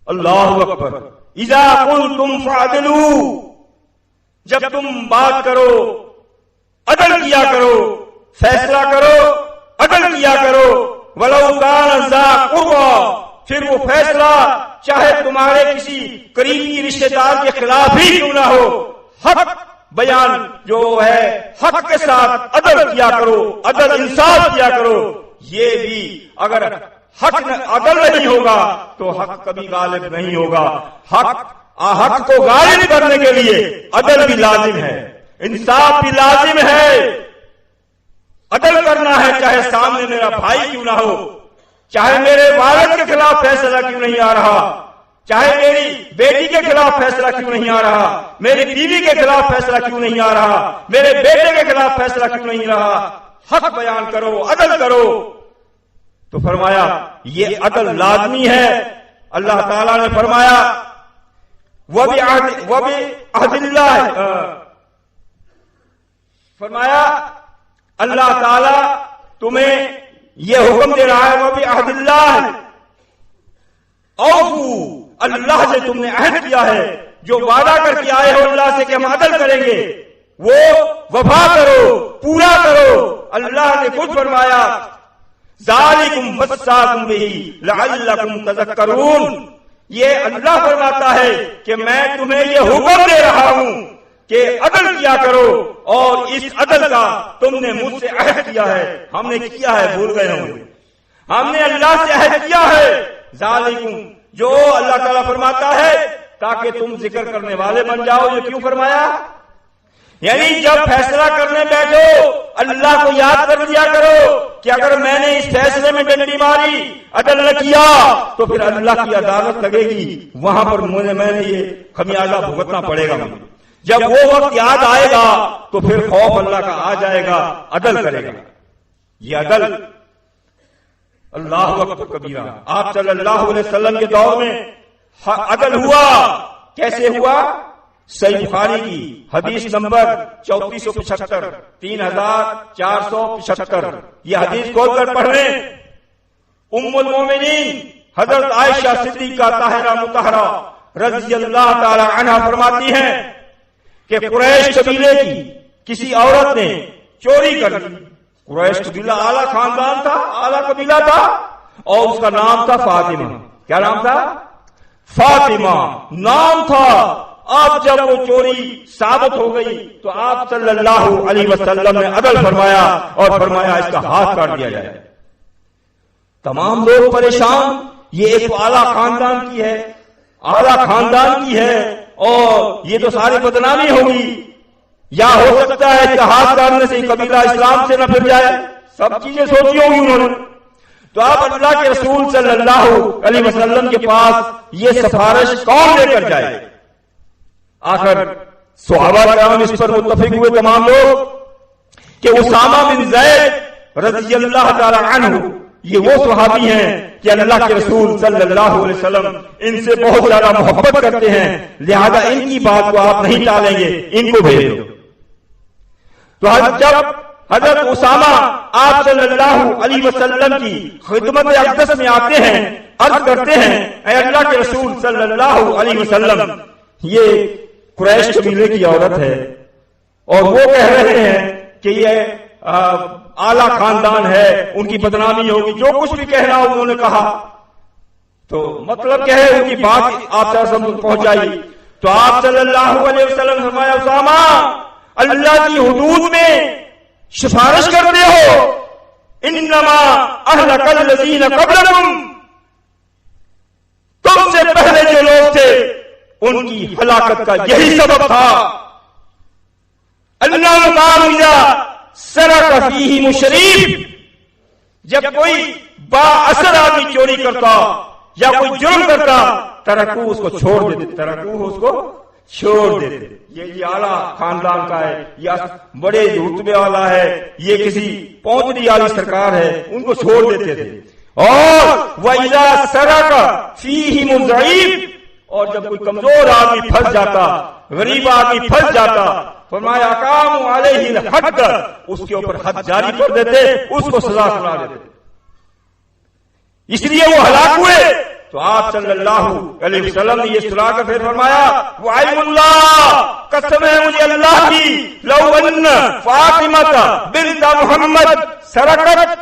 اللہ اکبر، اذا قلتم فعدلوا، جب تم بات کرو عدل کیا کرو، فیصلہ کرو عدل کیا کرو، ولو کان ذا قربى، پھر وہ فیصلہ چاہے تمہارے کسی قریبی رشتے دار کے خلاف ہی کیوں نہ ہو، حق بیان جو ہے حق کے ساتھ عدل کیا کرو، عدل انصاف کیا کرو. یہ بھی اگر حق عدل نہیں ہوگا تو حق کبھی غالب نہیں ہوگا. حق کو غالب کرنے کے لیے عدل بھی لازم ہے، انصاف بھی لازم ہے. عدل کرنا ہے، چاہے سامنے میرا بھائی کیوں نہ ہو، چاہے میرے والد کے خلاف فیصلہ کیوں نہیں آ رہا، چاہے میری بیٹی کے خلاف فیصلہ کیوں نہیں آ رہا، میری بیوی کے خلاف فیصلہ کیوں نہیں آ رہا، میرے بیٹے کے خلاف فیصلہ کیوں نہیں رہا. حق بیان کرو، عدل کرو. تو فرمایا یہ عدل لازمی ہے. اللہ تعالیٰ نے فرمایا وَبِعَهْدِ اللَّهِ، فرمایا اللہ تعالیٰ تمہیں یہ حکم دے رہا ہے وَبِعَهْدِ اللَّهِ، اوفوا، اللہ سے تم نے عہد کیا ہے، جو وعدہ کر کے آئے ہو اللہ سے کہ ہم عدل کریں گے وہ وفا کرو، پورا کرو. اللہ نے خود فرمایا ذالکم وصاکم بہ لعلکم تذکرون. یہ اللہ فرماتا ہے کہ میں تمہیں یہ حکم دے رہا ہوں کہ عدل کیا کرو، اور اس عدل کا تم نے مجھ سے عہد کیا ہے. ہم نے کیا ہے، بھول گئے ہوں گے. ہم نے اللہ سے عہد کیا ہے. ذالکم، جو اللہ تعالیٰ فرماتا ہے تاکہ تم ذکر کرنے والے بن جاؤ. یہ کیوں فرمایا؟ یعنی جب فیصلہ کرنے بیٹھو اللہ کو یاد کر دیا کرو کہ اگر میں نے اس فیصلے میں ڈنڈی ماری، عدل نہ کیا، تو پھر اللہ کی عدالت لگے گی، وہاں پر میں نے یہ خمیازہ بھگتنا پڑے گا. جب وہ وقت یاد آئے گا تو پھر خوف اللہ کا آ جائے گا، عدل کرے گا. یہ عدل اللہ اکبر کبیرہ. آپ صلی اللہ علیہ وسلم کے دور میں عدل ہوا. کیسے ہوا؟ صحیح بخاری کی حدیث نمبر 3475، 3475، یہ حدیث کھول کر پڑھ لیں. ام المومنین حضرت عائشہ صدیقہ طاہرہ مطہرہ رضی اللہ تعالی عنہا فرماتی ہیں کہ قریش قبیلے کی کسی عورت نے چوری کر لی. قریش قبیلہ اعلیٰ خاندان تھا، اعلیٰ قبیلہ تھا، اور اس کا نام تھا فاطمہ. کیا نام تھا؟ فاطمہ نام تھا. اب جب وہ چوری ثابت ہو گئی تو آپ صلی اللہ علیہ وسلم نے عدل فرمایا اور فرمایا اس کا ہاتھ کاٹ دیا جائے. تمام لوگ پریشان. یہ ایک اعلیٰ خاندان کی ہے، اعلیٰ خاندان کی ہے، اور یہ تو ساری بدنامی ہوگی، یا ہو سکتا ہے کہ ہاتھ کاٹنے سے قبیلہ اسلام سے نہ پھر جائے. سب چیزیں سوچی ہوگی انہوں نے. تو آپ اللہ کے رسول صلی اللہ علیہ وسلم کے پاس یہ سفارش کون لے کر جائے؟ آخر صحابہ کرام اس پر متفق ہوئے تمام لوگ کہ اسامہ بن زید رضی اللہ تعالی عنہ، یہ وہ صحابی ہیں کہ اللہ کے رسول صلی اللہ علیہ وسلم ان سے بہت زیادہ محبت کرتے ہیں، لہذا ان کی بات کو آپ نہیں ٹالیں گے، ان کو بھیج دو. تو جب حضرت اسامہ آپ صلی اللہ علیہ وسلم کی خدمت اقدس میں آتے ہیں، عرض کرتے ہیں اے اللہ کے رسول صلی اللہ علیہ وسلم، یہ قریش قبیلے کی عورت ہے اور وہ کہہ رہے ہیں کہ یہ اعلیٰ خاندان ہے، ان کی بدنامی ہوگی، جو کچھ بھی کہنا ہو انہوں نے کہا. تو مطلب کیا ہے؟ ان کی بات آپ سے پہنچائی. تو آپ صلی اللہ علیہ وسلم نے فرمایا اسامہ، اللہ کی حدود میں سفارش کرتے ہو، انما اہلک الذین قبلکم، تم سے پہلے جو لوگ تھے ان کی ہلاکت کا یہی سبب تھا. اللہ تعالی سرق فیہم الشریف، جب کوئی با اثر آدمی چوری کرتا یا کوئی جرم کرتا ترکو اس کو چھوڑ دیتے، ترکو اس کو چھوڑ دیتے. یہ اعلیٰ خاندان کا ہے، یہ بڑے رتبے والا ہے، یہ کسی پہنچنے والی سرکار ہے، ان کو چھوڑ دیتے تھے. اور وَإِذَا سَرَقَ فِيهِمُ الضَّعِيفُ، اور جب کوئی کمزور آدمی پھنس جاتا، غریب آدمی پھنس جاتا، فرمایا اقاموا علیہ الحد، اس کے اوپر حد جاری کر دیتے، اس کو سزا سنا دیتے. اس لیے وہ ہلاک ہوئے. تو آپ صلی اللہ علیہ وسلم نے یہ سنا کر پھر فرمایا وَعَيْمُ اللَّهِ، قسم ہے مجھے اللہ کی، لَوْ أَنَّ فاطمة بنت محمد سرقت،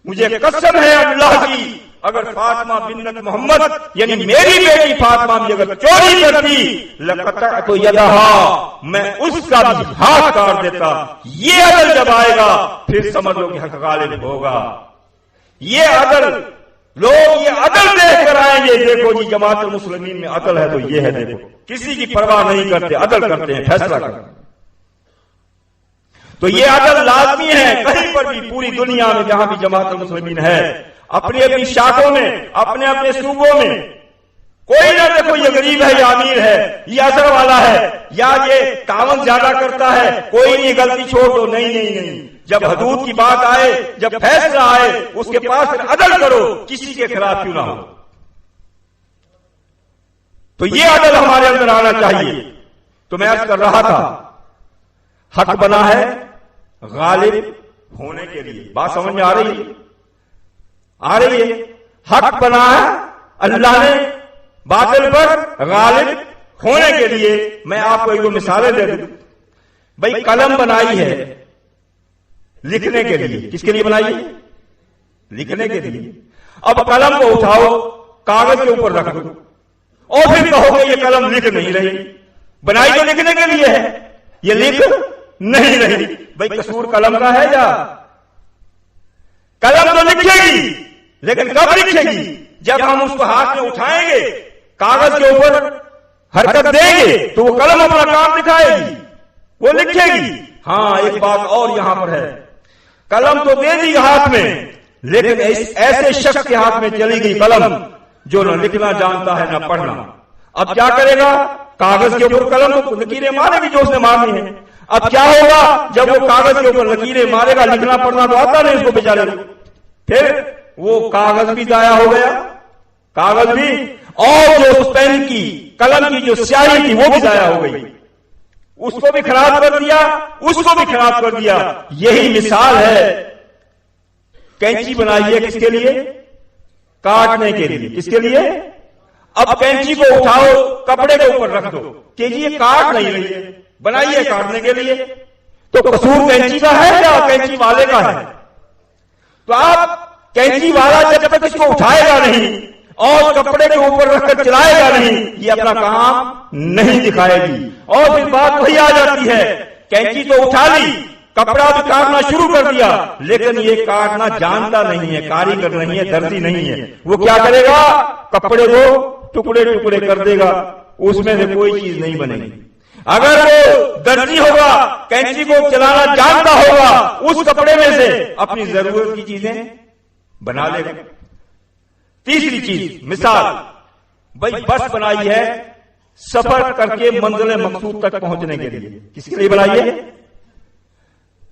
مجھے قسم ہے اللہ کی، اگر فاطمہ بنت محمد یعنی میری بیٹی فاطمہ بھی اگر چوری کرتی لقطعت یدہا، میں اس کا بھی ہاتھ کاٹ دیتا. یہ عدل جب آئے گا پھر سمجھ لو کہ حق غالب ہوگا. یہ عدل لوگ یہ عدل دیکھ کر آئیں گے. دیکھو جی جماعت المسلمین میں عدل ہے تو یہ ہے. دیکھو کسی کی پرواہ نہیں کرتے، عدل کرتے ہیں، فیصلہ کرتے ہیں. تو یہ عدل لازمی ہے کہیں پر بھی پوری دنیا میں جہاں بھی جماعت المسلمین ہے، اپنی اپنی شاخوں میں، اپنے اپنے صوبوں میں. کوئی نہ دیکھو یہ غریب ہے یا امیر ہے، یہ اثر والا ہے یا یہ تعاون زیادہ کرتا ہے، کوئی نہیں غلطی چھوڑ دو. نہیں. جب حدود کی بات آئے، جب فیصلہ آئے، اس کے پاس پھر عدل کرو، کسی کے خلاف کیوں نہ ہو. تو یہ عدل ہمارے اندر آنا چاہیے. تو میں عرض کر رہا تھا حق بنا ہے غالب ہونے کے لیے. بات سمجھ میں آ رہی ہے؟ حق بنا ہے اللہ نے باطل پر غالب ہونے کے لیے. میں آپ کو ایک دو مثالیں دے دوں. بھائی قلم بنائی ہے لکھنے کے لیے. کس کے لیے بنائی ہے؟ لکھنے کے لیے. اب قلم کو اٹھاؤ، کاغذ کے اوپر رکھ دو اور پھر کہو کہ یہ قلم لکھ نہیں رہی. بنائی تو لکھنے کے لیے ہے، یہ لکھ نہیں رہی. بھائی قصور قلم کا ہے یا؟ قلم تو لکھے گی لیکن کب لکھے گی؟ جب ہم اس کو ہاتھ میں اٹھائیں گے، کاغذ کے اوپر حرکت دیں گے تو وہ قلم اپنا کام دکھائے گی، وہ لکھے گی. ہاں ایک بات اور یہاں پر ہے، قلم تو دے دی ہاتھ میں لیکن ایسے شخص کے ہاتھ میں چلی گئی قلم جو نہ لکھنا جانتا ہے نہ پڑھنا. اب کیا کرے گا؟ کاغذ کے اوپر قلم تو لکیریں مارے گی جو اس نے مارنی ہے. اب کیا ہوگا جب وہ کاغذ کے اوپر لکیریں مارے گا؟ لکھنا پڑھنا تو آتا نہیں اس کو بیچارے کو. پھر وہ کاغذ بھی ضائع ہو گیا، کاغذ بھی، اور جو اس پین کی قلم کی جو سیاہی تھی وہ بھی ضائع ہو گئی. اس کو بھی خراب کر دیا، اس کو بھی خراب کر دیا. یہی مثال ہے. کینچی بنائی ہے کس کے لیے؟ کاٹنے کے لیے. کس کے لیے؟ اب کینچی کو اٹھاؤ، کپڑے کے اوپر رکھ دو کہ یہ کاٹ نہیں رہی ہے، بنائی ہے کاٹنے کے لیے. تو قصور کینچی کا ہے یا کینچی والے کا ہے؟ تو آپ کینچی والا جب تک اس کو اٹھائے گا نہیں اور کپڑے کے اوپر رکھ کر چلائے گا نہیں، یہ اپنا کام نہیں دکھائے گی. اور پھر بات وہی آ جاتی ہے، کینچی تو اٹھا لی، کپڑا بھی کاٹنا شروع کر دیا لیکن یہ کاٹنا جانتا نہیں ہے، کاریگر نہیں ہے، درزی نہیں ہے. وہ کیا کرے گا؟ کپڑے کو ٹکڑے ٹکڑے کر دے گا، اس میں سے کوئی چیز نہیں بنے گی. اگر وہ درزی ہوگا، کینچی کو چلانا جانتا ہوگا، اس کپڑے میں سے اپنی ضرورت کی چیزیں بنا لے گا. تیسری چیز مثال، بھائی بس بنائی ہے سفر کر کے منزل مقصود تک پہنچنے کے لیے. کس کے لیے بنائی ہے؟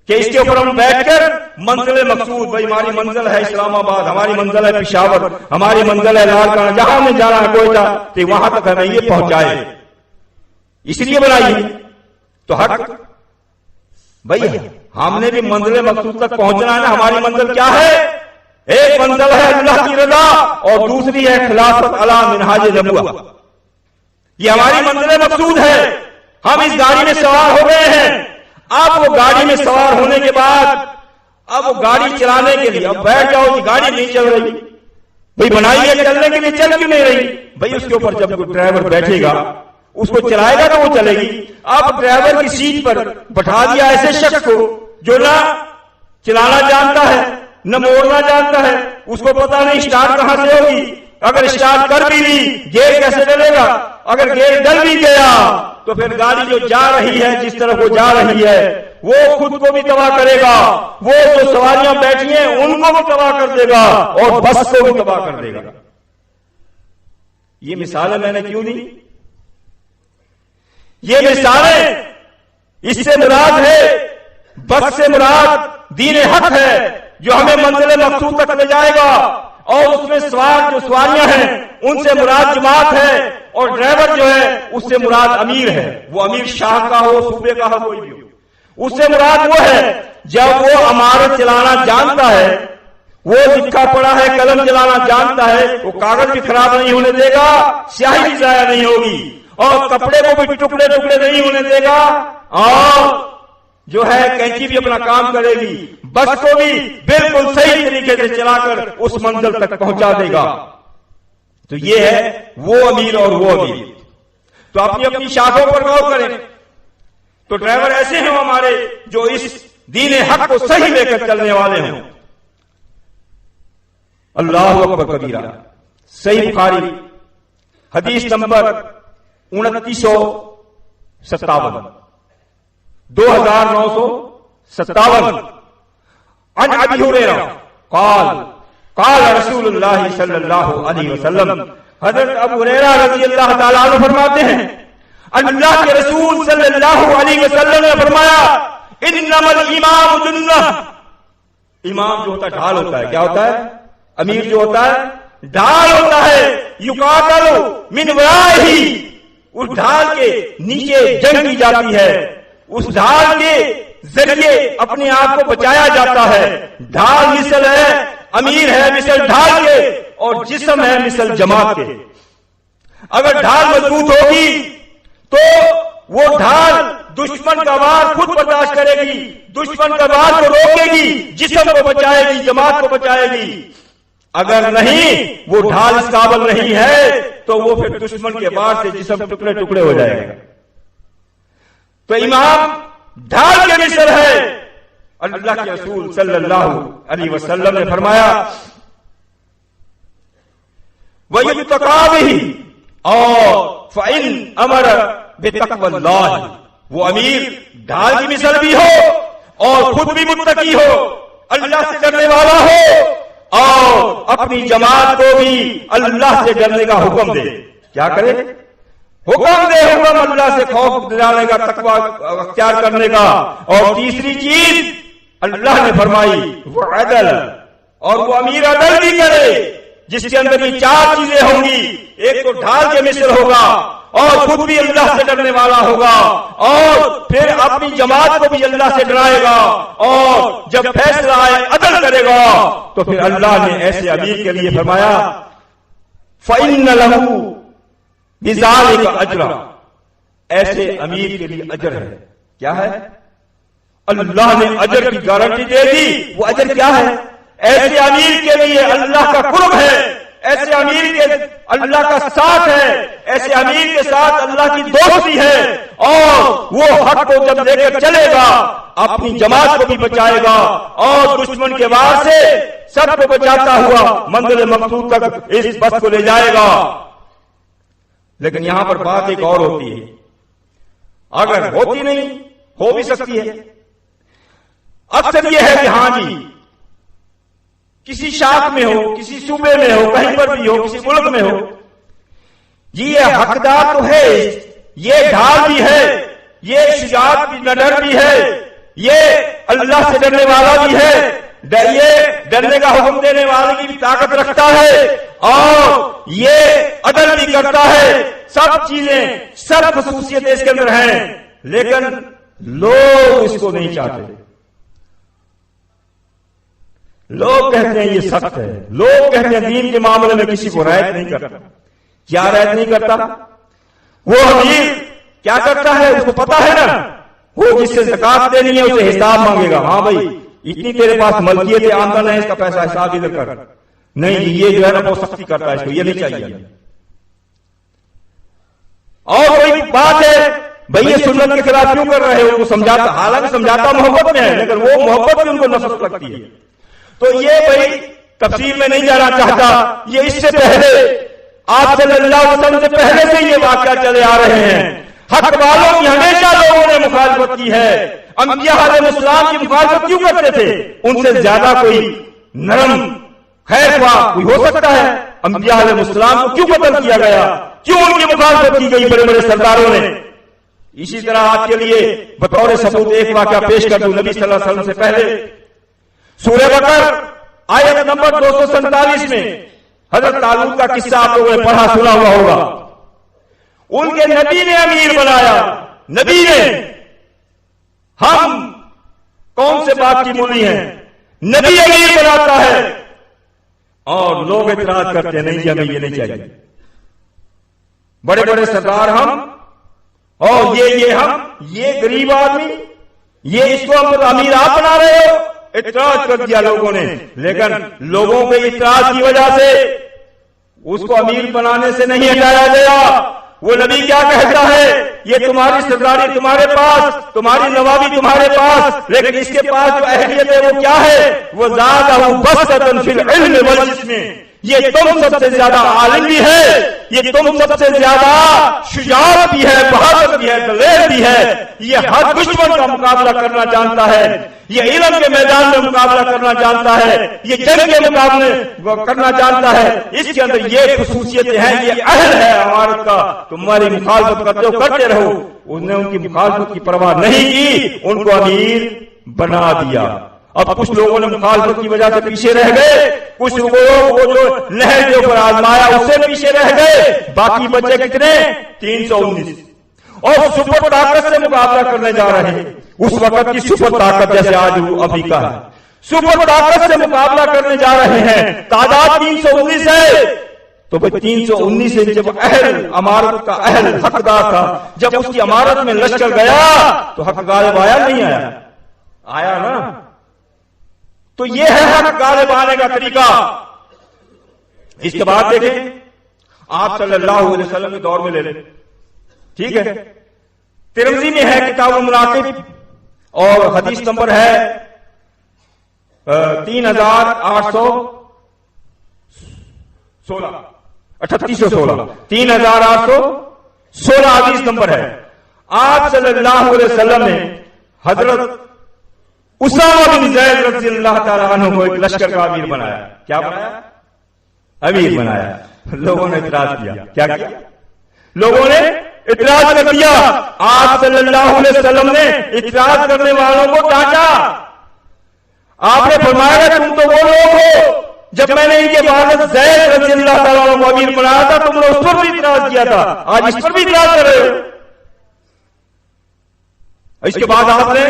کہ اس کے اوپر ہم بیٹھ کر منزل مقصود، بھائی ہماری منزل ہے اسلام آباد، ہماری منزل ہے پشاور، ہماری منزل ہے لال قلعہ، جہاں ہمیں جانا ہے کوئٹہ، تو وہاں تک ہمیں یہ پہنچائے، اس لیے بنائی ہے. تو حق بھائی ہم نے بھی منزل مقصود تک پہنچنا ہے نا. ہماری منزل کیا ہے؟ ایک منزل ہے اللہ کی رضا اور دوسری ہے خلافت علی منہاج نبوہ. یہ ہماری منزل مقصود ہے. ہم اس گاڑی میں سوار ہو گئے ہیں. اب وہ گاڑی میں سوار ہونے کے بعد اب وہ گاڑی چلانے کے لیے اب بیٹھ جاؤ کہ گاڑی نہیں چل رہی. بھائی بنائی ہے چلنے کے لیے، چل کیوں نہیں رہی؟ بھائی اس کے اوپر جب کوئی ڈرائیور بیٹھے گا، اس کو چلائے گا تو وہ چلے گی. اب ڈرائیور کی سیٹ پر بٹھا دیا ایسے شخص کو جو نہ چلانا جانتا ہے نہ موڑنا جانتا ہے، اس کو پتا نہیں اسٹارٹ کہاں سے ہوگی، اگر اسٹارٹ کر بھی لی گیئر کیسے ڈلے گا، اگر گیئر ڈل بھی گیا تو پھر گاڑی جو جا رہی ہے جس طرف وہ جا رہی ہے وہ خود کو بھی تباہ کرے گا، وہ جو سواریاں بیٹھی ہیں ان کو بھی تباہ کر دے گا اور بس کو بھی تباہ کر دے گا. یہ مثالیں میں نے کیوں دی؟ یہ مثالیں اس سے مراد ہے، بس سے مراد دین حق ہے جو ہمیں منزل مقصود تک لے جائے گا، اور اس میں سوار جو سواریاں ہیں ان سے مراد جماعت ہے، اور ڈرائیور جو ہے اس سے مراد امیر ہے. وہ امیر شاہ کا ہو، صوبے کا ہو، کوئی بھی ہو، اس سے مراد وہ ہے جب وہ عمارت چلانا جانتا ہے، وہ لکھا پڑا ہے قلم چلانا جانتا ہے، وہ کاغذ بھی خراب نہیں ہونے دے گا، سیاہی بھی ضائع نہیں ہوگی، اور کپڑے کو بھی ٹکڑے ٹکڑے نہیں ہونے دے گا، اور جو ہے کینچی بھی اپنا کام کرے گی، بس کو بھی بالکل صحیح طریقے سے چلا کر اس منزل تک پہنچا دے گا۔ تو یہ ہے وہ امیر اور وہ امیر۔ تو اپنی اپنی شاخوں پر غور کریں۔ تو ڈرائیور ایسے ہیں ہمارے جو اس دین حق کو صحیح لے کر چلنے والے ہوں۔ اللہ اکبر کبیرہ۔ صحیح بخاری حدیث نمبر 2957، 2957، عن ابی ہریرہ قال قال رسول اللہ صلی اللہ علیہ وسلم، حضرت ابو ہریرہ رضی اللہ تعالیٰ عنہ فرماتے ہیں اللہ کے رسول صلی اللہ علیہ وسلم نے فرمایا انما الامام جنہ، امام جو ہوتا ہے ڈھال ہوتا ہے۔ کیا ہوتا ہے؟ امیر جو ہوتا ہے ڈھال ہوتا ہے۔ یقاتل من ورائہ، اس ڈھال کے نیچے جنگ کی جاتی ہے، اس ڈھال کے ذریعے اپنے آپ کو بچایا جاتا ہے۔ ڈھال مثل ہے، امیر ہے مثل ڈھال کے، اور جسم ہے مثل جماعت کے۔ اگر ڈھال مضبوط ہوگی تو وہ ڈھال دشمن کا وار خود برداشت کرے گی، دشمن کا وار کو روکے گی، جسم کو بچائے گی، جماعت کو بچائے گی۔ اگر نہیں، وہ ڈھال اس قابل نہیں ہے تو وہ پھر دشمن کے وار سے جسم ٹکڑے ٹکڑے ہو جائے گا۔ تو امام ڈھال کے مثل ہے۔ اللہ کے رسول صلی اللہ علیہ وسلم نے فرمایا وَيُتَّقَى بِهِ، اور فَإِنْ أَمَرَ بِتَقْوَى اللَّهِ، وہ امیر ڈھال کی مثل بھی ہو اور خود بھی متقی ہو، اللہ سے ڈرنے والا ہو، اور اپنی جماعت کو بھی اللہ سے ڈرنے کا حکم دے۔ کیا کرے؟ حکم دے، حکم اللہ سے خوف دلانے کا، تقوی اختیار کرنے کا۔ اور تیسری چیز اللہ نے فرمائی وہ عدل، اور وہ امیر عدل بھی کرے، جس کے اندر یہ چار چیزیں ہوں گی۔ ایک تو ڈھال کے مثل ہوگا، اور خود بھی اللہ سے ڈرنے والا ہوگا، اور پھر اپنی جماعت کو بھی اللہ سے ڈرائے گا، اور جب فیصلہ آئے عدل کرے گا۔ تو پھر اللہ نے ایسے امیر کے لیے فرمایا فَإِنَّ لَهُ بِذَلِكَ أَجْرًا، ایسے امیر کے لیے اجر ہے۔ کیا ہے؟ اللہ نے اجر کی گارنٹی دے دی۔ وہ اجر کیا ہے؟ ایسے امیر کے لیے اللہ کا قرب ہے، ایسے امیر کے اللہ کا ساتھ ہے، ایسے امیر کے ساتھ اللہ کی دوستی ہے، اور وہ حق کو جب لے کر چلے گا اپنی جماعت کو بھی بچائے گا، اور دشمن کے وار سے سب کو بچاتا ہوا منزل مقصود تک اس بس کو لے جائے گا۔ لیکن یہاں پر بات ایک اور ہوتی ہے، اگر ہوتی نہیں، ہو بھی سکتی ہے۔ اکثر یہ ہے کہ ہاں جی کسی شاخ میں ہو، کسی صوبے میں ہو، کہیں پر بھی ہو، کسی ملک میں ہو، جی یہ حقدار تو ہے، یہ ڈھال بھی ہے، یہ شجاعت بھی ڈر بھی ہے، یہ اللہ سے ڈرنے والا بھی ہے، یہ ڈرنے کا حکم دینے والے کی بھی طاقت رکھتا ہے، اور یہ عدل بھی کرتا ہے۔ سب چیزیں، سب خصوصیتیں اس کے اندر ہیں، لیکن لوگ اس کو نہیں چاہتے۔ لوگ کہتے ہیں یہ سخت ہے، لوگ کہتے ہیں دین کے معاملے میں کسی کو رعایت نہیں کرتا۔ کیا رعایت نہیں کرتا؟ وہ امیر کیا کرتا ہے؟ اس کو پتا ہے نا، وہ جس سے زکات دینی ہے اسے حساب مانگے گا۔ ہاں بھائی اتنی تیرے پاس ملکیت آمدن ہے، اس کا پیسہ حساب ادھر کر۔ نہیں یہ جو ہے نا وہ سختی کرتا ہے، اس کو یہ نہیں چاہیے۔ اور کوئی بات ہے بھائی یہ سنت کے خلاف کیوں کر رہے ہو، وہ سمجھاتا، حالانکہ سمجھاتا محبت میں ہے، لیکن وہ محبت بھی ان کو نفرت لگتی ہے۔ تو یہ بھائی تفصیل میں نہیں جانا چاہتا، یہ اس سے پہلے آپ صلی اللہ علیہ وسلم سے پہلے سے یہ واقعہ چلے آ رہے ہیں۔ حق والوں کی ہمیشہ لوگوں نے مخالفت کی ہے۔ انبیاء علیہ السلام کی مخالفت کیوں کرتے تھے؟ ان سے زیادہ کوئی نرم خیر خواہ کوئی ہو سکتا ہے؟ انبیاء علیہ السلام کو کیوں قتل کیا گیا؟ کیوں ان کی مخالفت کی گئی بڑے بڑے سرداروں نے؟ اسی طرح آپ کے لیے بطور ثبوت ایک واقعہ پیش کر دوں۔ نبی صلی اللہ علیہ وسلم سے پہلے سورہ بقر آیت نمبر 247 میں حضرت طالوت کا قصہ آپ لوگوں نے پڑھا سنا ہوا ہوگا۔ ان کے نبی نے امیر بنایا، نبی نے۔ ہم کون سے بات کی مولی ہیں؟ نبی امیر بناتا ہے اور لوگ اعتراض کرتے ہیں نہیں جی ہمیں یہ نہیں چاہیے۔ بڑے بڑے سردار ہم، اور یہ ہم، یہ غریب آدمی یہ اس کو ہم امیر آپ بنا رہے ہو. اعتراض کر دیا لوگوں نے، لیکن لوگوں کے اعتراض کی وجہ سے اس کو امیر بنانے سے نہیں ہٹایا گیا. وہ نبی کیا کہتا ہے، یہ تمہاری سرداری تمہارے پاس، تمہاری نوابی تمہارے پاس، لیکن اس کے پاس جو اہلیت ہے وہ کیا ہے؟ وہ زادہ بسطۃ فی العلم والجسم. یہ تم سب سے زیادہ عالم بھی ہے، یہ تم سب سے زیادہ شجاعت بھی ہے، بہادر بھی ہے، دلیر بھی ہے. یہ ہر دشمن کا مقابلہ کرنا جانتا ہے، یہ علم کے میدان میں مقابلہ کرنا جانتا ہے، یہ جنگ کے مقابلے کرنا جانتا ہے. اس کے اندر یہ خصوصیتیں ہیں، یہ اہل ہے عمارت کا. تمہاری مخالفت کرتے ہو کرتے رہو. انہوں نے ان کی مخالفت کی پرواہ نہیں کی، ان کو امیر بنا دیا. اب کچھ لوگوں نے مخالفت کی وجہ سے پیچھے رہ گئے، کچھ لوگ وہ جو نہر کے اوپر آزمایا اس سے پیچھے رہ گئے. باقی بچے کتنے؟ 319. اور سپر طاقت سے مقابلہ کرنے جا رہے ہیں. اس وقت کی سپر طاقت جیسے آج امریکہ ہے، سپر طاقت سے مقابلہ کرنے جا رہے ہیں. تعداد 319 ہے. تو 319 سے جب اہل عمارت کا اہل حقدار تھا، جب اس کی عمارت میں لشکر گیا تو حق غالب آیا نہیں آیا؟ آیا نا. تو یہ ہے حق غالب آنے کا طریقہ. اس کے بعد دیکھیں آپ صلی اللہ علیہ وسلم کے دور میں لے لیں، ٹھیک ہے. ترمذی میں ہے کتاب المناقب اور حدیث نمبر ہے 3816 3816 حدیث نمبر ہے. آپ صلی اللہ علیہ وسلم نے حضرت اسامہ بن زید رضی اللہ تعالیٰ عنہ کو ایک لشکر کا امیر بنایا. کیا بنایا؟ امیر بنایا. لوگوں نے اعتراض کیا. کیا کیا؟ لوگوں نے اعتراض کر دیا. آپ صلی اللہ علیہ وسلم نے اعتراض کرنے والوں کو ڈانٹا. آپ نے فرمایا تم تو وہ لوگ ہو جب میں نے ان کے والد زید رضی اللہ تعالیٰ عنہ کو امیر بنایا تھا تم نے اس پر بھی اعتراض کیا تھا، آج اس پر بھی اعتراض کر رہے ہو. اس کے بعد آپ نے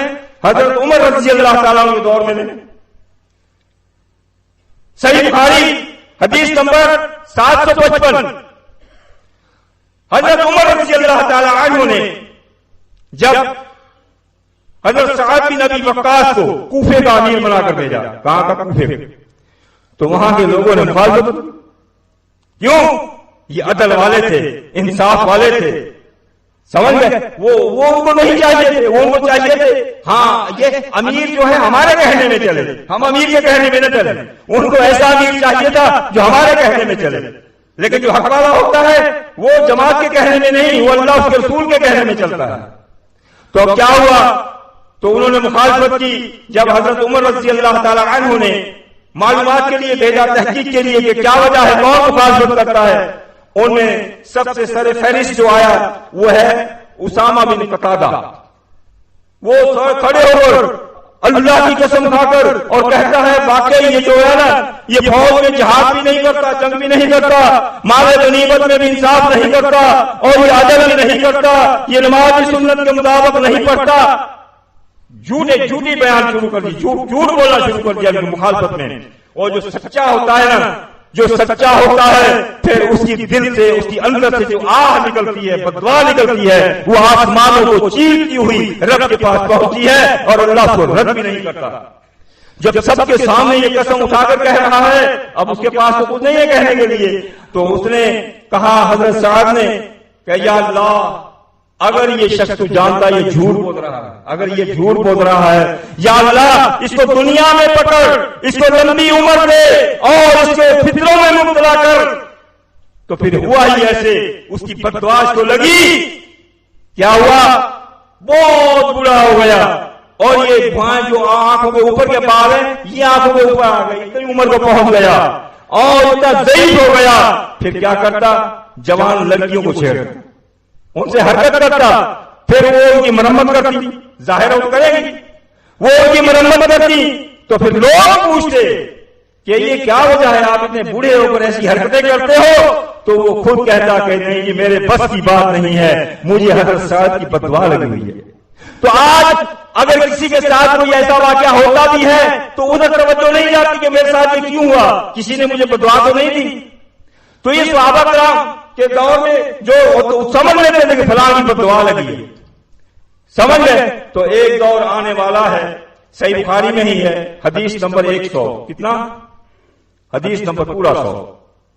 حضرت عمر رضی اللہ تعالیٰ عنہ کے دور میں صحیح بخاری حدیث نمبر 755 حضرت عمر رضی اللہ تعالیٰ عنہ نے جب حضرت سعد بن ابی وقاص کو کوفے کا امیر بنا کر بھیجا. کہاں کا؟ کوفے. تو وہاں کے لوگوں نے مخالفت. کیوں؟ یہ عدل والے تھے، انصاف والے تھے. سمجھ گئے؟ وہ ان کو نہیں چاہیے تھے، وہ ان کو چاہیے تھے ہاں یہ امیر جو ہے ہمارے کہنے میں چلے، ہم امیر کے کہنے میں نہ چلے. ان کو ایسا امیر چاہیے تھا جو ہمارے کہنے میں چلے. لیکن جو حق والا ہوتا ہے وہ جماعت کے کہنے میں نہیں، وہ اللہ اس کے رسول کے کہنے میں چلتا ہے. تو اب کیا ہوا؟ تو انہوں نے مخالفت کی. جب حضرت عمر رضی اللہ تعالی عنہ نے معلومات کے لیے بھیجا، تحقیق کے لیے کہ کیا وجہ ہے، کون مخالفت کرتا ہے، ان میں سب سے سر فہرست جو آیا وہ ہے اسامہ بن قتادہ. وہ کھڑے ہو کر اللہ کی قسم کھا کر اور کہتا ہے واقعی یہ جو ہے نا یہ فوج میں جہاد بھی نہیں کرتا، جنگ بھی نہیں کرتا، مال غنیمت میں بھی انصاف نہیں کرتا، اور یہ عدل بھی نہیں کرتا، یہ نماز کی سنت کے مطابق نہیں پڑھتا. جھوٹی بیان شروع کر دی، جھوٹ بولنا شروع کر دیا مخالفت میں. اور جو سچا ہوتا ہے نا، جو سچا ہوتا ہے پھر اس کی دل سے، اس کی اندر سے جو آہ نکلتی ہے، بدوا نکلتی ہے، وہ آسمانوں کو چیرتی ہوئی رب کے پاس پہنچتی ہے اور اللہ کو رد بھی نہیں کرتا. جب سب کے سامنے یہ قسم اٹھا کر کہہ رہا ہے، اب اس کے پاس تو کچھ نہیں ہے کہنے کے لیے. تو اس نے کہا حضرت سعد نے کہ یا اللہ اگر یہ شخص تو جانتا یہ جھوٹ بول رہا ہے، اگر یہ جھوٹ بول رہا ہے، یا اللہ اس کو دنیا میں پکڑ، اس کو لمبی عمر دے اور اس کے فتنوں میں مبتلا کر. تو پھر ہوا ہی ایسے، اس کی بددعا کو لگی. کیا ہوا؟ بہت برا ہو گیا. اور یہ بھائیں جو آنکھوں کے اوپر کے بال ہیں یہ آنکھوں کے اوپر آ گئی، اتنی عمر کو پہنچ گیا اور اتنا ضعیف ہو گیا. پھر کیا کرتا؟ جوان لڑکیوں کو چھیڑتا، ان سے حرکت کرتا، پھر وہ ان کی مرمت کرتی. ظاہر ہو کرے گی، وہ ان کی مرمت کرتی. تو پھر لوگ پوچھتے کہ یہ کیا وجہ ہے آپ اتنے بوڑھے ہو کر ایسی حرکتیں کرتے ہو؟ تو وہ خود کہتا کہ نہیں یہ میرے بس کی بات نہیں ہے، مجھے حضرت سعد کی بددعا لگی ہوئی ہے. تو آج اگر کسی کے ساتھ کوئی ایسا واقعہ ہوتا بھی ہے تو ادھر توجہ نہیں جاتی کہ میرے ساتھ یہ کیوں ہوا، کسی نے مجھے بددعا تو نہیں دی. تو یہ صحابہ کرام کے دور میں جو سمجھ لیتے تھے کہ فلاں کی بددعا لگی ہے، سمجھ گئے. تو ایک دور آنے والا ہے، صحیح بخاری میں ہی ہے، حدیث نمبر 100، کتنا؟ حدیث نمبر پورا 100،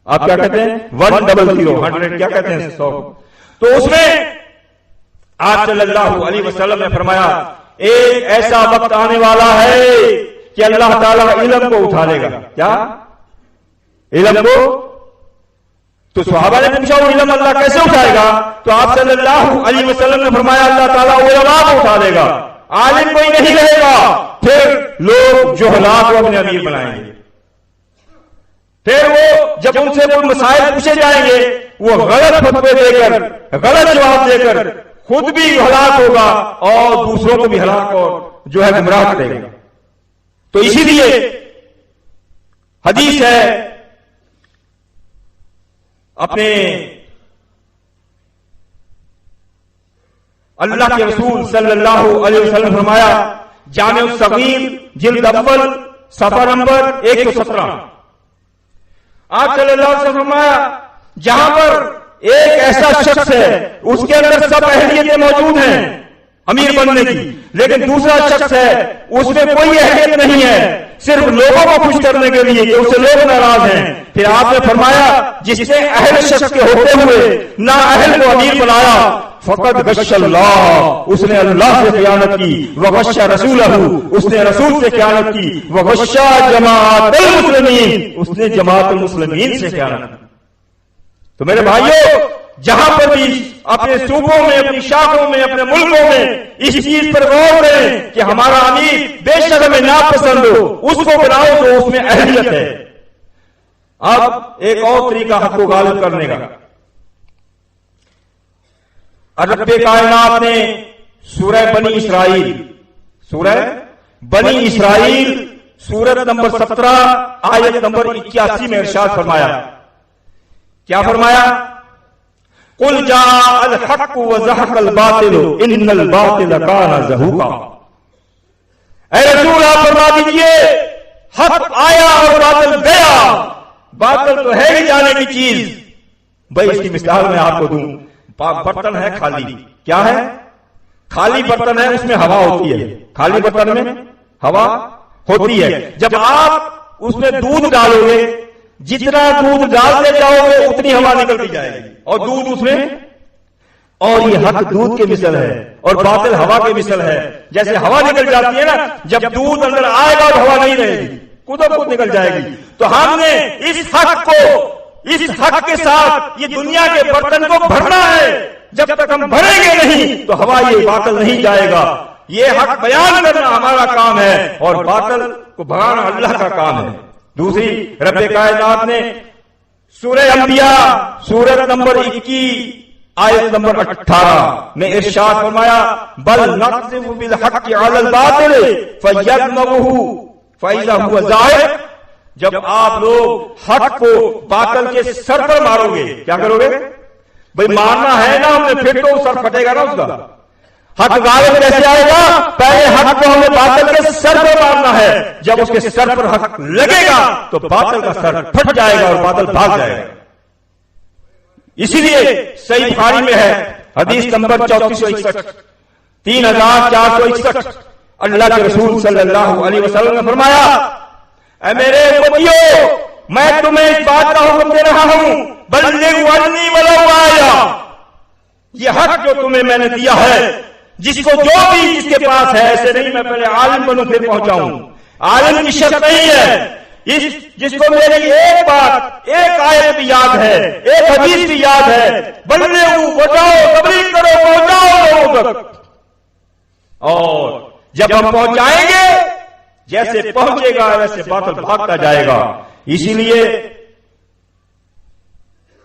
آپ کیا کہتے ہیں 100 کیا کہتے ہیں 100۔ تو اس میں آپ صلی اللہ علیہ وسلم نے فرمایا ایک ایسا وقت آنے والا ہے کہ اللہ تعالیٰ علم کو اٹھا لے گا۔ کیا علم کو؟ تو صحابہ نے پوچھا وہ علم اللہ کیسے اٹھائے گا؟ تو آپ صلی اللہ علیہ وسلم نے فرمایا اللہ تعالیٰ علماء کو اٹھا لے گا، عالم کوئی نہیں رہے گا، پھر لوگ جہلاء کو اپنے امیر بنائیں گے، پھر وہ جب ان سے کوئی مسائل پوچھے جائیں گے وہ غلط فتوے دے کر، غلط جواب دے کر خود بھی ہلاک ہوگا اور دوسروں کو بھی ہلاک اور جو ہے گمراہ کرے گا۔ تو اسی لیے حدیث ہے، اپنے اللہ کے رسول صلی اللہ علیہ وسلم فرمایا جامع الصغیر جلد اول صفحہ نمبر 117، آپ صلی اللہ علیہ وسلم فرمایا جہاں پر ایک ایسا شخص ہے اس کے اندر سب اہلیتیں موجود ہیں امیر بننے کی، لیکن دوسرا شخص ہے اس میں کوئی اہلیت نہیں ہے، صرف لوگوں کو خوش کرنے کے لیے کہ اس سے لوگ ناراض ہیں۔ پھر آپ نے فرمایا جس نے اہل شخص کے ہوتے ہوئے نا اہل کو امیر بنایا فقط غش اللہ، اس نے اللہ سے خیانت کی، وغش رسولہ، اس نے رسول سے خیانت کی، وغش جماعت المسلمین، اس نے جماعت المسلمین سے خیانت کی۔ تو میرے بھائیوں جہاں پر بھی اپنے صوبوں میں، اپنی شاخوں میں، اپنے ملکوں میں اس چیز پر غور کریں کہ ہمارا امیر بے شک ہمیں ناپسند ہو، اس کو بناؤ جو اس میں اہلیت ہے۔ اب ایک اور طریقہ حق کو غالب کرنے کا، رب کائنات نے سورہ بنی اسرائیل، سورہ بنی اسرائیل سورت نمبر 17 آیت نمبر 81 میں ارشاد فرمایا، کیا فرمایا؟ قل جاء الحق وزهق الباطل ان الباطل كان زهوقا۔ اے رسول آپ فرما دیجئے حق آیا اور باطل گیا، باطل تو ہے ہی جانے کی چیز۔ بھائی اس کی مثال میں آپ کو دوں، برتن ہے خالی، کیا ہے؟ خالی برتن ہے، اس میں ہوا ہوتی ہے، خالی برتن میں ہوا ہوتی ہے۔ جب آپ اس میں دودھ ڈالو گے، جتنا دودھ ڈالتے جاؤ گے اتنی ہوا نکلتی جائے گی اور دودھ اس میں، اور یہ حق دودھ کے مثل ہے اور باطل ہوا کے مثل ہے۔ جیسے ہوا نکل جاتی ہے نا، جب دودھ اندر آئے گا اور ہوا نہیں رہے گی، خود نکل جائے گی۔ تو ہم نے اس حق کو، اس حق کے ساتھ یہ دنیا کے برتن کو بھرنا ہے، جب تک ہم بھریں گے نہیں تو ہوا یہ باطل نہیں جائے گا۔ یہ حق بیان کرنا ہمارا کام ہے اور باطل کو بھگانا اللہ کا کام ہے۔ دوسری رب کائنات نے سورہ انبیاء سورت نمبر 21 آیت نمبر 18 میں ارشاد فرمایا بل نقذف بالحق علی الباطل فیدمغه فاذا هو زاهق۔ جب آپ لوگ حق کو باطل کے سر پر مارو گے، کیا کرو گے؟ بھئی مارنا ہے نا ہم نے، پھر تو سر پھٹے گا نا اس کا۔ حق غالب کیسے آئے گا؟ پہلے حق کو ہمیں باطل کے سر پر مارنا ہے، جب اس کے سر پر حق لگے گا تو باطل کا سر پھٹ جائے گا اور باطل بھاگ جائے گا۔ اسی لیے صحیح بخاری میں ہے حدیث نمبر 3461، 3461، اللہ کے رسول صلی اللہ علیہ وسلم نے فرمایا اے میرے امتیوں میں تمہیں اس بات کا حکم دے رہا ہوں بلغوا عنی ولو آیا، یہ حق جو تمہیں میں نے دیا ہے، جس کو جو بھی جس کے پاس ہے، ایسے نہیں میں پہلے عالم بنوں پھر پہنچاؤں، عالم کی شرط نہیں ہے، جس کو میری ایک بات، ایک آیت بھی یاد ہے، ایک حدیث بھی یاد ہے، بلغوا پہنچاؤ، تبلیغ کرو، پہنچاؤ لوگوں تک، اور جب ہم پہنچائیں گے جیسے پہنچے گا ویسے باطل بھاگتا جائے گا۔ اسی لیے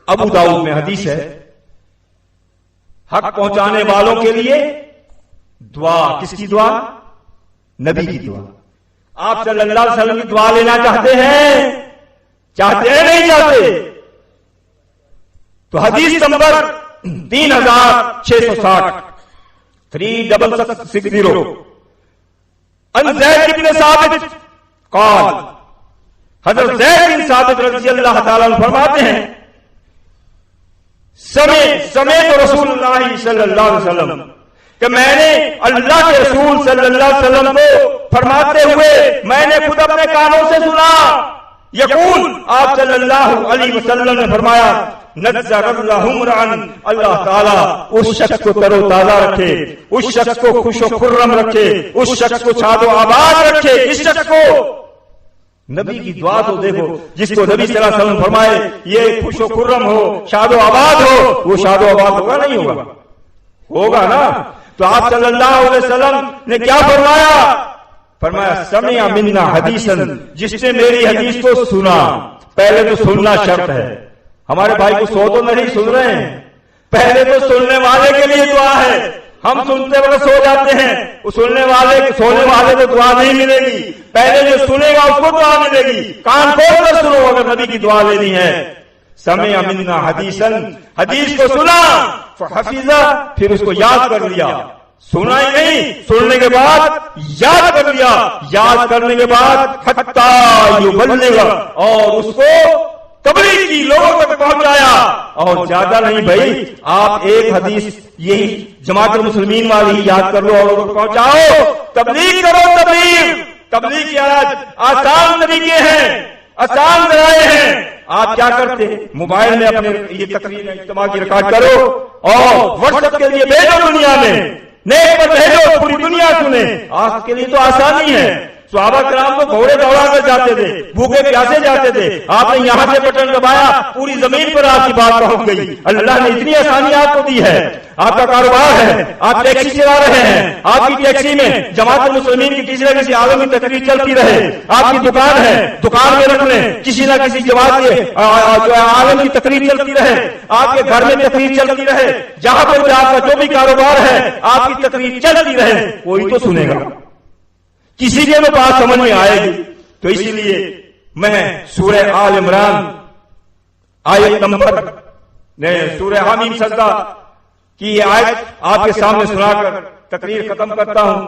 ابو داؤد میں حدیث ہے حق پہنچانے والوں کے لیے دعا، کس کی دعا؟ نبی کی دعا۔ آپ صلی اللہ علیہ وسلم کی دعا لینا چاہتے ہیں؟ چاہتے ہیں نہیں چاہتے؟ تو حدیث نمبر 3660 3660 ان زید بن ثابت قال، حضرت زید بن ثابت رضی اللہ تعالیٰ عنہ فرماتے ہیں سمیت رسول اللہ صلی اللہ علیہ وسلم کہ میں نے اللہ کے رسول صلی اللہ علیہ وسلم کو فرماتے ہوئے میں نے خود اپنے کانوں سے سنا، یقول آپ صلی اللہ علیہ وسلم نے فرمایا نذر اللہ امرأ، اللہ تعالیٰ اس شخص کو تر و تازہ رکھے، اس شخص کو خوش و خرم رکھے، اس شخص کو شاد و آباد رکھے، اس شخص کو نبی کی دعا تو دیکھو، جس کو نبی صلی اللہ علیہ وسلم فرمائے یہ خوش و خرم ہو، شاد و آباد ہو، وہ شاد و آباد ہوگا نہیں ہوگا؟ ہوگا نا؟ تو آپ صلی اللہ علیہ وسلم نے کیا فرمایا؟ فرمایا سمع منا حدیثا، جس نے میری حدیث کو سنا، پہلے تو سننا شرط ہے، ہمارے بھائی کو سو تو نہیں سن رہے ہیں، پہلے تو سننے والے کے لیے دعا ہے، ہم سنتے وقت سو جاتے ہیں، وہ سونے والے کو دعا نہیں ملے گی، پہلے جو سنے گا اس کو دعا ملے گی، کان کھول کر سنو اگر نبی کی دعا لینی ہے۔ سمع منا حدیثا، حدیث کو سنا، فحفظا، پھر اس کو یاد کر لیا، سنا ہی نہیں، سننے کے بعد یاد کر لیا، یاد کرنے کے بعد حتی یبلغ، اور اس کو تبلیغ کی، لوگوں تک پہنچایا، اور زیادہ نہیں بھائی، آپ ایک حدیث یہی جماعت المسلمین والی ہی یاد کر لو اور لوگوں تک پہنچاؤ، تبلیغ کرو، تبلیغ کی آسان طریقے ہیں، آسان ذرائع ہیں۔ آپ کیا کرتے ہیں؟ موبائل میں اپنے یہ تقریر اجتماع کی ریکارڈ کرو اور واٹس ایپ کے لیے بھیجو، دنیا میں نیٹ پر بھیجو، پوری دنیا سنے، آپ کے لیے تو آسانی ہے۔ صحابہ کرام تو گھوڑے دوڑا کر جاتے تھے، بھوکے پیاسے جاتے تھے، آپ نے یہاں سے بٹن دبایا، پوری زمین پر آپ کی بات پہنچ گئی۔ اللہ نے اتنی آسانی آپ کو دی ہے، آپ کا کاروبار ہے، آپ ٹیکسی چلا رہے ہیں، آپ کی ٹیکسی میں جماعت المسلمین کی کسی نہ کسی عالم کی تقریر چلتی رہے، آپ کی دکان ہے، دکان میں رکھ لیں، کسی نہ کسی جماعت کے عالم کی تقریر چلتی رہے، آپ کے گھر میں تقریر چلتی رہے، جہاں پر بھی آپ کا جو بھی کاروبار ہے آپ کی تقریر چلتی رہے، کوئی تو سنے گا، کسی کے میں بات سمجھ میں آئے گی۔ تو اسی لیے میں سورہ آل عمران آیت نمبر سورہ حامیم سجدہ کی یہ آیت آپ کے سامنے سنا کر تقریر ختم کرتا ہوں۔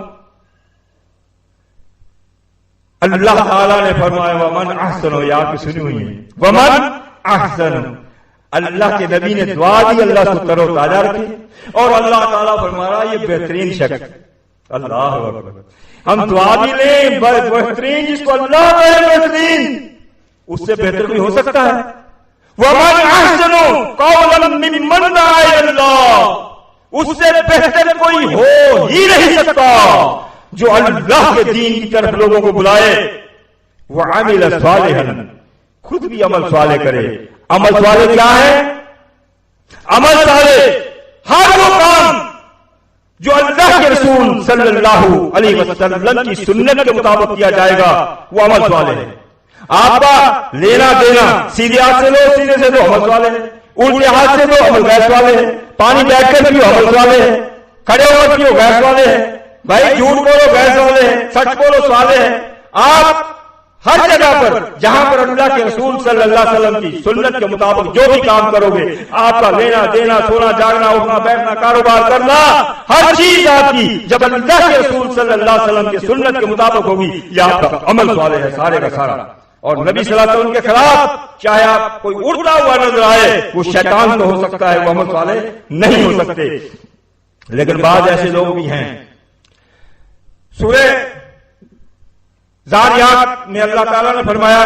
اللہ تعالیٰ نے فرمایا ومن احسن، یہ آپ کی سنی ہوئی ہے، ومن احسن، اللہ کے نبی نے دعا دی اللہ کو تر و تازہ رکھے، اور اللہ تعالیٰ فرما رہا یہ بہترین شخص، اللہ اکبر، ہم دعا بھی لیں بہترین، جس کو اللہ کہے بہترین، اس سے بہتر کوئی ہو سکتا ہے؟ وَمَنْ أَحْسَنُ قَوْلًا مِّمَّنْ دَعَا إِلَى اللَّهِ، اس سے بہتر کوئی ہو ہی نہیں سکتا جو اللہ کے دین کی طرف لوگوں کو بلائے، وَعَمِلَ صَالِحًا، خود بھی عمل صالح کرے۔ عمل صالح کیا ہے؟ عمل صالح ہر وہ کام جو اللہ کے رسول صلی اللہ علیہ وسلم کی سنت کے مطابق کیا جائے گا وہ عمل صالح ہے۔ آپ کا لینا دینا، سیدھے ہاتھ سے لو سیدھے سے دو، عمل صالح ہے، الٹے ہاتھ سے دو، عمل غیر صالح ہے، پانی بیٹھ کر پیو، عمل صالح ہے، کھڑے ہو کر پیو، غیر صالح ہے، بھائی جھوٹ بولو غیر صالح ہے، سچ بولو صالح ہے۔ آپ ہر جگہ پر جہاں پر اللہ کے رسول صلی اللہ علیہ وسلم کی سنت کے مطابق جو بھی کام کرو گے، آپ کا لینا دینا، سونا جاگنا، اٹھنا بیٹھنا، کاروبار کرنا، ہر چیز آپ کی جب اللہ کے رسول صلی اللہ علیہ وسلم کی سنت کے مطابق ہوگی، یہ آپ کا عمل صالح ہے سارے کا سارا۔ اور نبی صلی اللہ علیہ وسلم کے خلاف چاہے آپ کوئی اڑتا ہوا نظر آئے، وہ شیطان تو ہو سکتا ہے، وہ عمل صالح نہیں ہو سکتے۔ لیکن بعض ایسے لوگ بھی ہیں، سورہ زاریات میں اللہ تعالیٰ نے فرمایا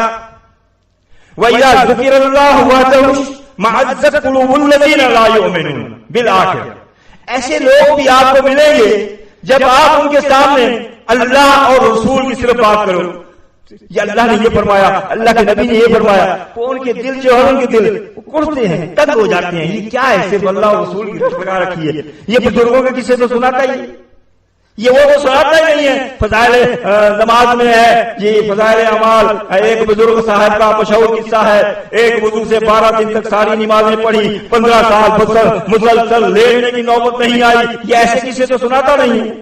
وَإِذَا ذُكِرَ اللَّهُ وَحْدَهُ اشْمَأَزَّتْ قُلُوبُ الَّذِينَ لَا يُؤْمِنُونَ بِالْآخِرَةِ، ایسے لوگ بھی آپ کو ملیں گے جب آپ ان کے سامنے اللہ اور رسول کی صرف بات کرو، یہ اللہ نے یہ فرمایا، اللہ کے نبی نے یہ فرمایا، تو ان کے دل جو ہے ان کے دل کڑتے ہیں، تنگ ہو جاتے ہیں، یہ کیا ہے؟ صرف اللہ اور رسول کی لگا رکھی ہے، یہ بزرگوں کے کسی تو سناتا ہی، یہ وہ سناتا ہی نہیں ہے۔ فضائل نماز میں ہے یہ فضائل اعمال، ایک بزرگ صاحب کا مشہور قصہ ہے، ایک وضو سے 12 دن تک ساری نمازیں پڑھی، 15 سال مسلسل لیٹنے کی نوبت نہیں آئی، یہ ایسے کسی تو سناتا نہیں ہے۔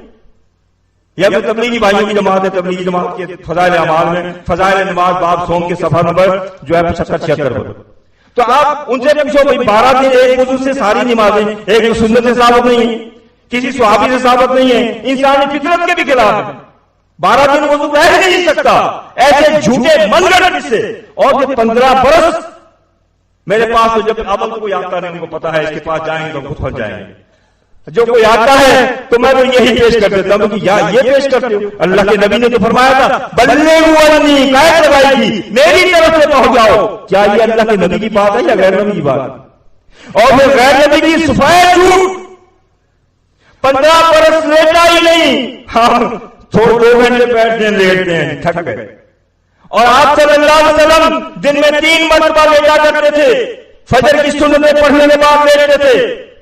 یہ بھی تبلیغی بھائیوں کی جماعت ہے، تبلیغی جماعت کے فضائل اعمال میں فضائل نماز باب سوم کے صفحہ نمبر جو ہے 75-76 پر، تو آپ ان سے پوچھو بھائی 12 دن ایک وضو سے ساری نمازیں، ایک سنت سے ثابت نہیں ہے، کسی صحابی سے ثابت نہیں ہے، انسانی فطرت کے بھی خلاف ہے، 12 دن وضو رہ نہیں سکتا، ایسے جھوٹے من گڑھ سے، اور جو 15 برس میرے پاس تو جب عمل کوئی آتا نہیں، ان کو پتا ہے اس کے پاس جائیں گے تو خود پھنس جائیں گے، جو کوئی آتا ہے تو میں تو یہی پیش کر دیتا ہوں کہ یا یہ پیش کرتے ہو. اللہ کے نبی نے تو فرمایا تھا بلغوا عنی، قائد لگائی تھی میری طرف سے پہنچ جاؤ. کیا یہ اللہ کے نبی کی بات ہے یا غیر نبی کی بات ہے؟ اور پھر غیر نبی کی سفید جھوٹ، 15 برس لیٹا ہی نہیں، ہم تھوڑے 2 گھنٹے بیٹھتے ہیں لیٹتے ہیں تھک گئے. اور آپ صلی اللہ علیہ وسلم دن میں 3 مرتبہ لیٹا کرتے تھے. فجر کی سنتیں پڑھنے کے بعد لیٹتے تھے،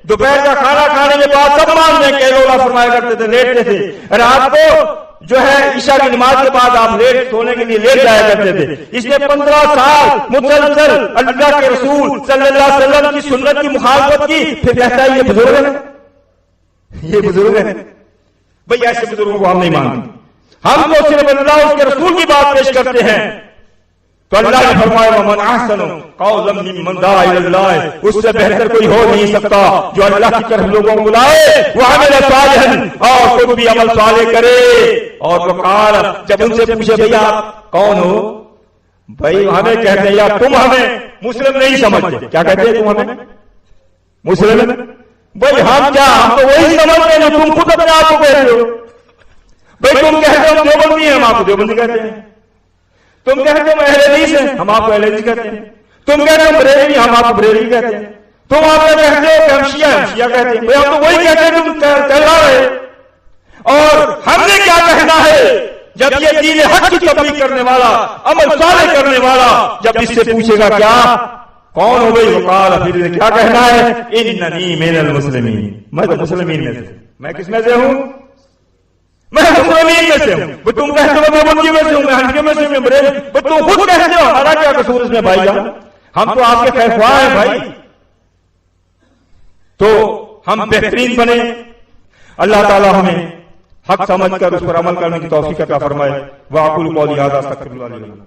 دوپہر کا کھانا کھانے کے بعد سب مانتے ہیں کیلولا فرمایا کرتے تھے، لیٹتے تھے. رات کو جو ہے عشاء کی نماز کے بعد آپ لیٹ سونے کے لیے لیٹ جایا کرتے تھے. اس نے 15 سال مسلسل اللہ کے رسول صلی اللہ علیہ وسلم کی سنت کی مخالفت کی، پھر کہتا ہے یہ بزرگ ہے، یہ بزرگ ہے. بھئی ایسے بزرگوں کو ہم نہیں مانتے، ہم تو صرف اللہ اس کے رسول کی بات پیش کرتے ہیں. تو اللہ نے فرمایا ومن احسن قولا ممن دعا الی اللہ، اس سے بہتر کوئی ہو نہیں سکتا جو اللہ کی طرف لوگوں کو بلائے، وعمل صالحا، اور کوئی بھی عمل صالح کرے. اور وقال، جب ان سے پوچھے بھئی آپ کون ہو، بھئی ہمیں کہتے ہیں یا تم ہمیں مسلم نہیں سمجھتے. کیا کہتے ہیں تم ہمیں مسلم؟ بھئی ہم کیا، ہم تو وہی سمجھتے ہیں جو تم خود اپنے آپ کو کہتے ہو. بھئی تم کہتے ہو ہم دیوبندی ہیں، ہم آپ کو دیوبندی کہتے ہیں. تم کہتے ہو اہل حدیث ہیں، ہم آپ کو اہل حدیث کہتے ہیں. تم کہتے ہو بریلوی، ہم آپ کو بریلوی کہتے ہیں. تم آپ کہتے ہو کہ ہم شیعہ ہیں، ہم شیعہ کہتے ہیں. ہم تو وہی کہتے ہیں تم کہلا رہے. اور ہم نے کیا کہنا ہے جب یہ دین حق کی تبلیغ کرنے والا، عمل صالح کرنے والا جب اس سے پوچھے گا کیا کون ہو بھائی، وقال، پھر کیا کہنا ہے اننی من المسلمین، میں تو مسلمین میں سے. میں کس میں سے ہوں؟ میں مسلمین میں سے ہوں. تم کہتے ہو میں دیوبندی میں سے ہوں، میں حنفی میں سے ہوں، تم خود کہتے ہو. ہمارا کیا قصور اس میں بھائی جان؟ ہم تو آپ کے خیر خواہ ہیں بھائی. تو ہم بہترین بنے. اللہ تعالی ہمیں حق سمجھ کر اس پر عمل کرنے کی توفیق عطا فرمائے. واقول قولی ھذا استغفر اللہ لي ولکم.